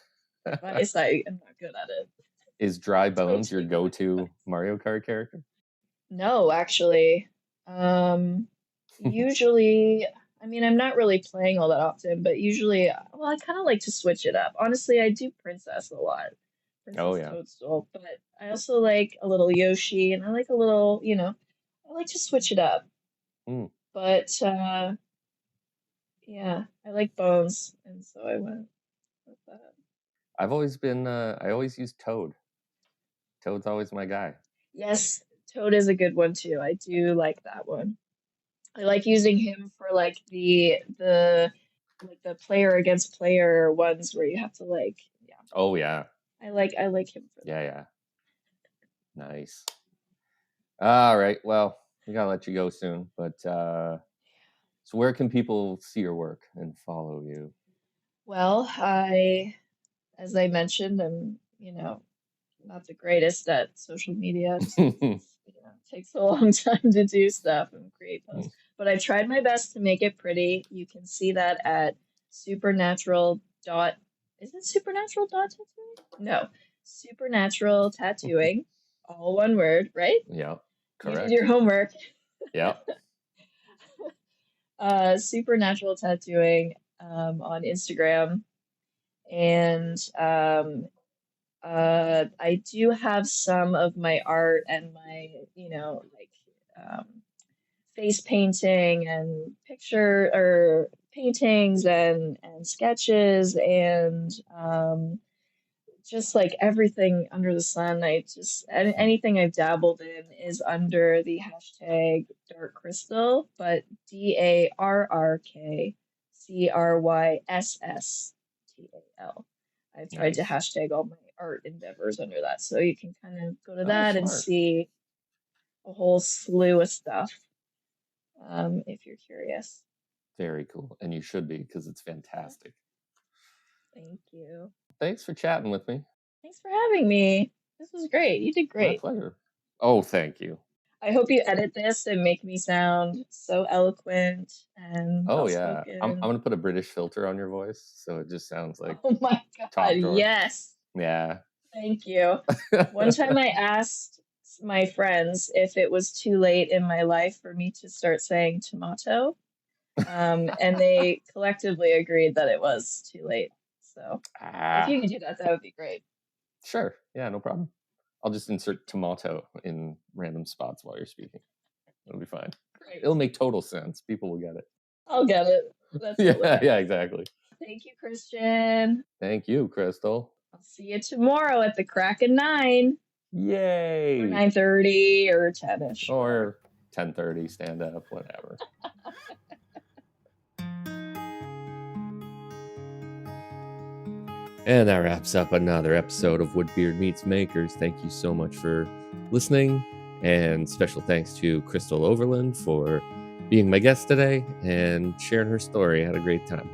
advice. I am not good at it. Is Dry Don't Bones your take my go-to advice. Mario Kart character? No, actually. Usually, I mean, I'm not really playing all that often, but usually, well, I kind of like to switch it up. Honestly, I do Princess a lot. Oh Princess yeah. Toadstool, but I also like a little Yoshi and I like a little, I like to switch it up. Mm. But yeah, I like Bones, and so I went with that. I've always been I always use Toad. Toad's always my guy. Yes, Toad is a good one too. I do like that one. I like using him for like the player against player ones where you have to like, yeah. Oh yeah. I like him for that. Yeah. Nice. All right. Well, we gotta let you go soon. But so where can people see your work and follow you? Well, as I mentioned, I'm, not the greatest at social media, just 'cause It takes a long time to do stuff and create posts. But I tried my best to make it pretty. You can see that at supernatural dot. Is it supernatural dot tattooing? No, supernatural tattooing, all one word, right? Yeah, You did correct. your homework. Yeah. Supernatural tattooing on Instagram, and I do have some of my art and my, face painting and picture or paintings and sketches and just like everything under the sun. Anything I've dabbled in is under the hashtag Dark Crystal, but DarkCrystal. I've tried to Nice. hashtag all my art endeavors under that, so you can kind of go to that and Smart. see a whole slew of stuff if you're curious. Very cool. And you should be, because it's fantastic. Thank you. Thanks for chatting with me. Thanks for having me. This was great. You did great. My pleasure. Oh, thank you. I hope you edit this and make me sound so eloquent and well-spoken. I'm going to put a British filter on your voice, so it just sounds like oh my god, yes. Yeah. Thank you. One time I asked my friends if it was too late in my life for me to start saying Tomahtoe, and they collectively agreed that it was too late. So if you could do that, that would be great. Sure. Yeah, no problem. I'll just insert Tomahtoe in random spots while you're speaking. It'll be fine. Great. It'll make total sense. People will get it. I'll get it. That's yeah, exactly. Thank you, Christian. Thank you, Crystal. I'll see you tomorrow at the crack of 9. Yay! Or 9:30 or 10ish. Or 10:30, stand up, whatever. And that wraps up another episode of Woodbeard Meets Makers. Thank you so much for listening. And special thanks to Crystal Overland for being my guest today and sharing her story. I had a great time.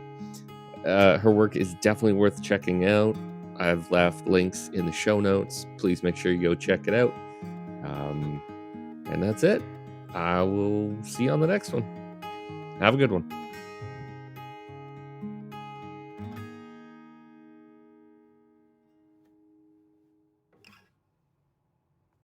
Her work is definitely worth checking out. I've left links in the show notes. Please make sure you go check it out. And that's it. I will see you on the next one. Have a good one.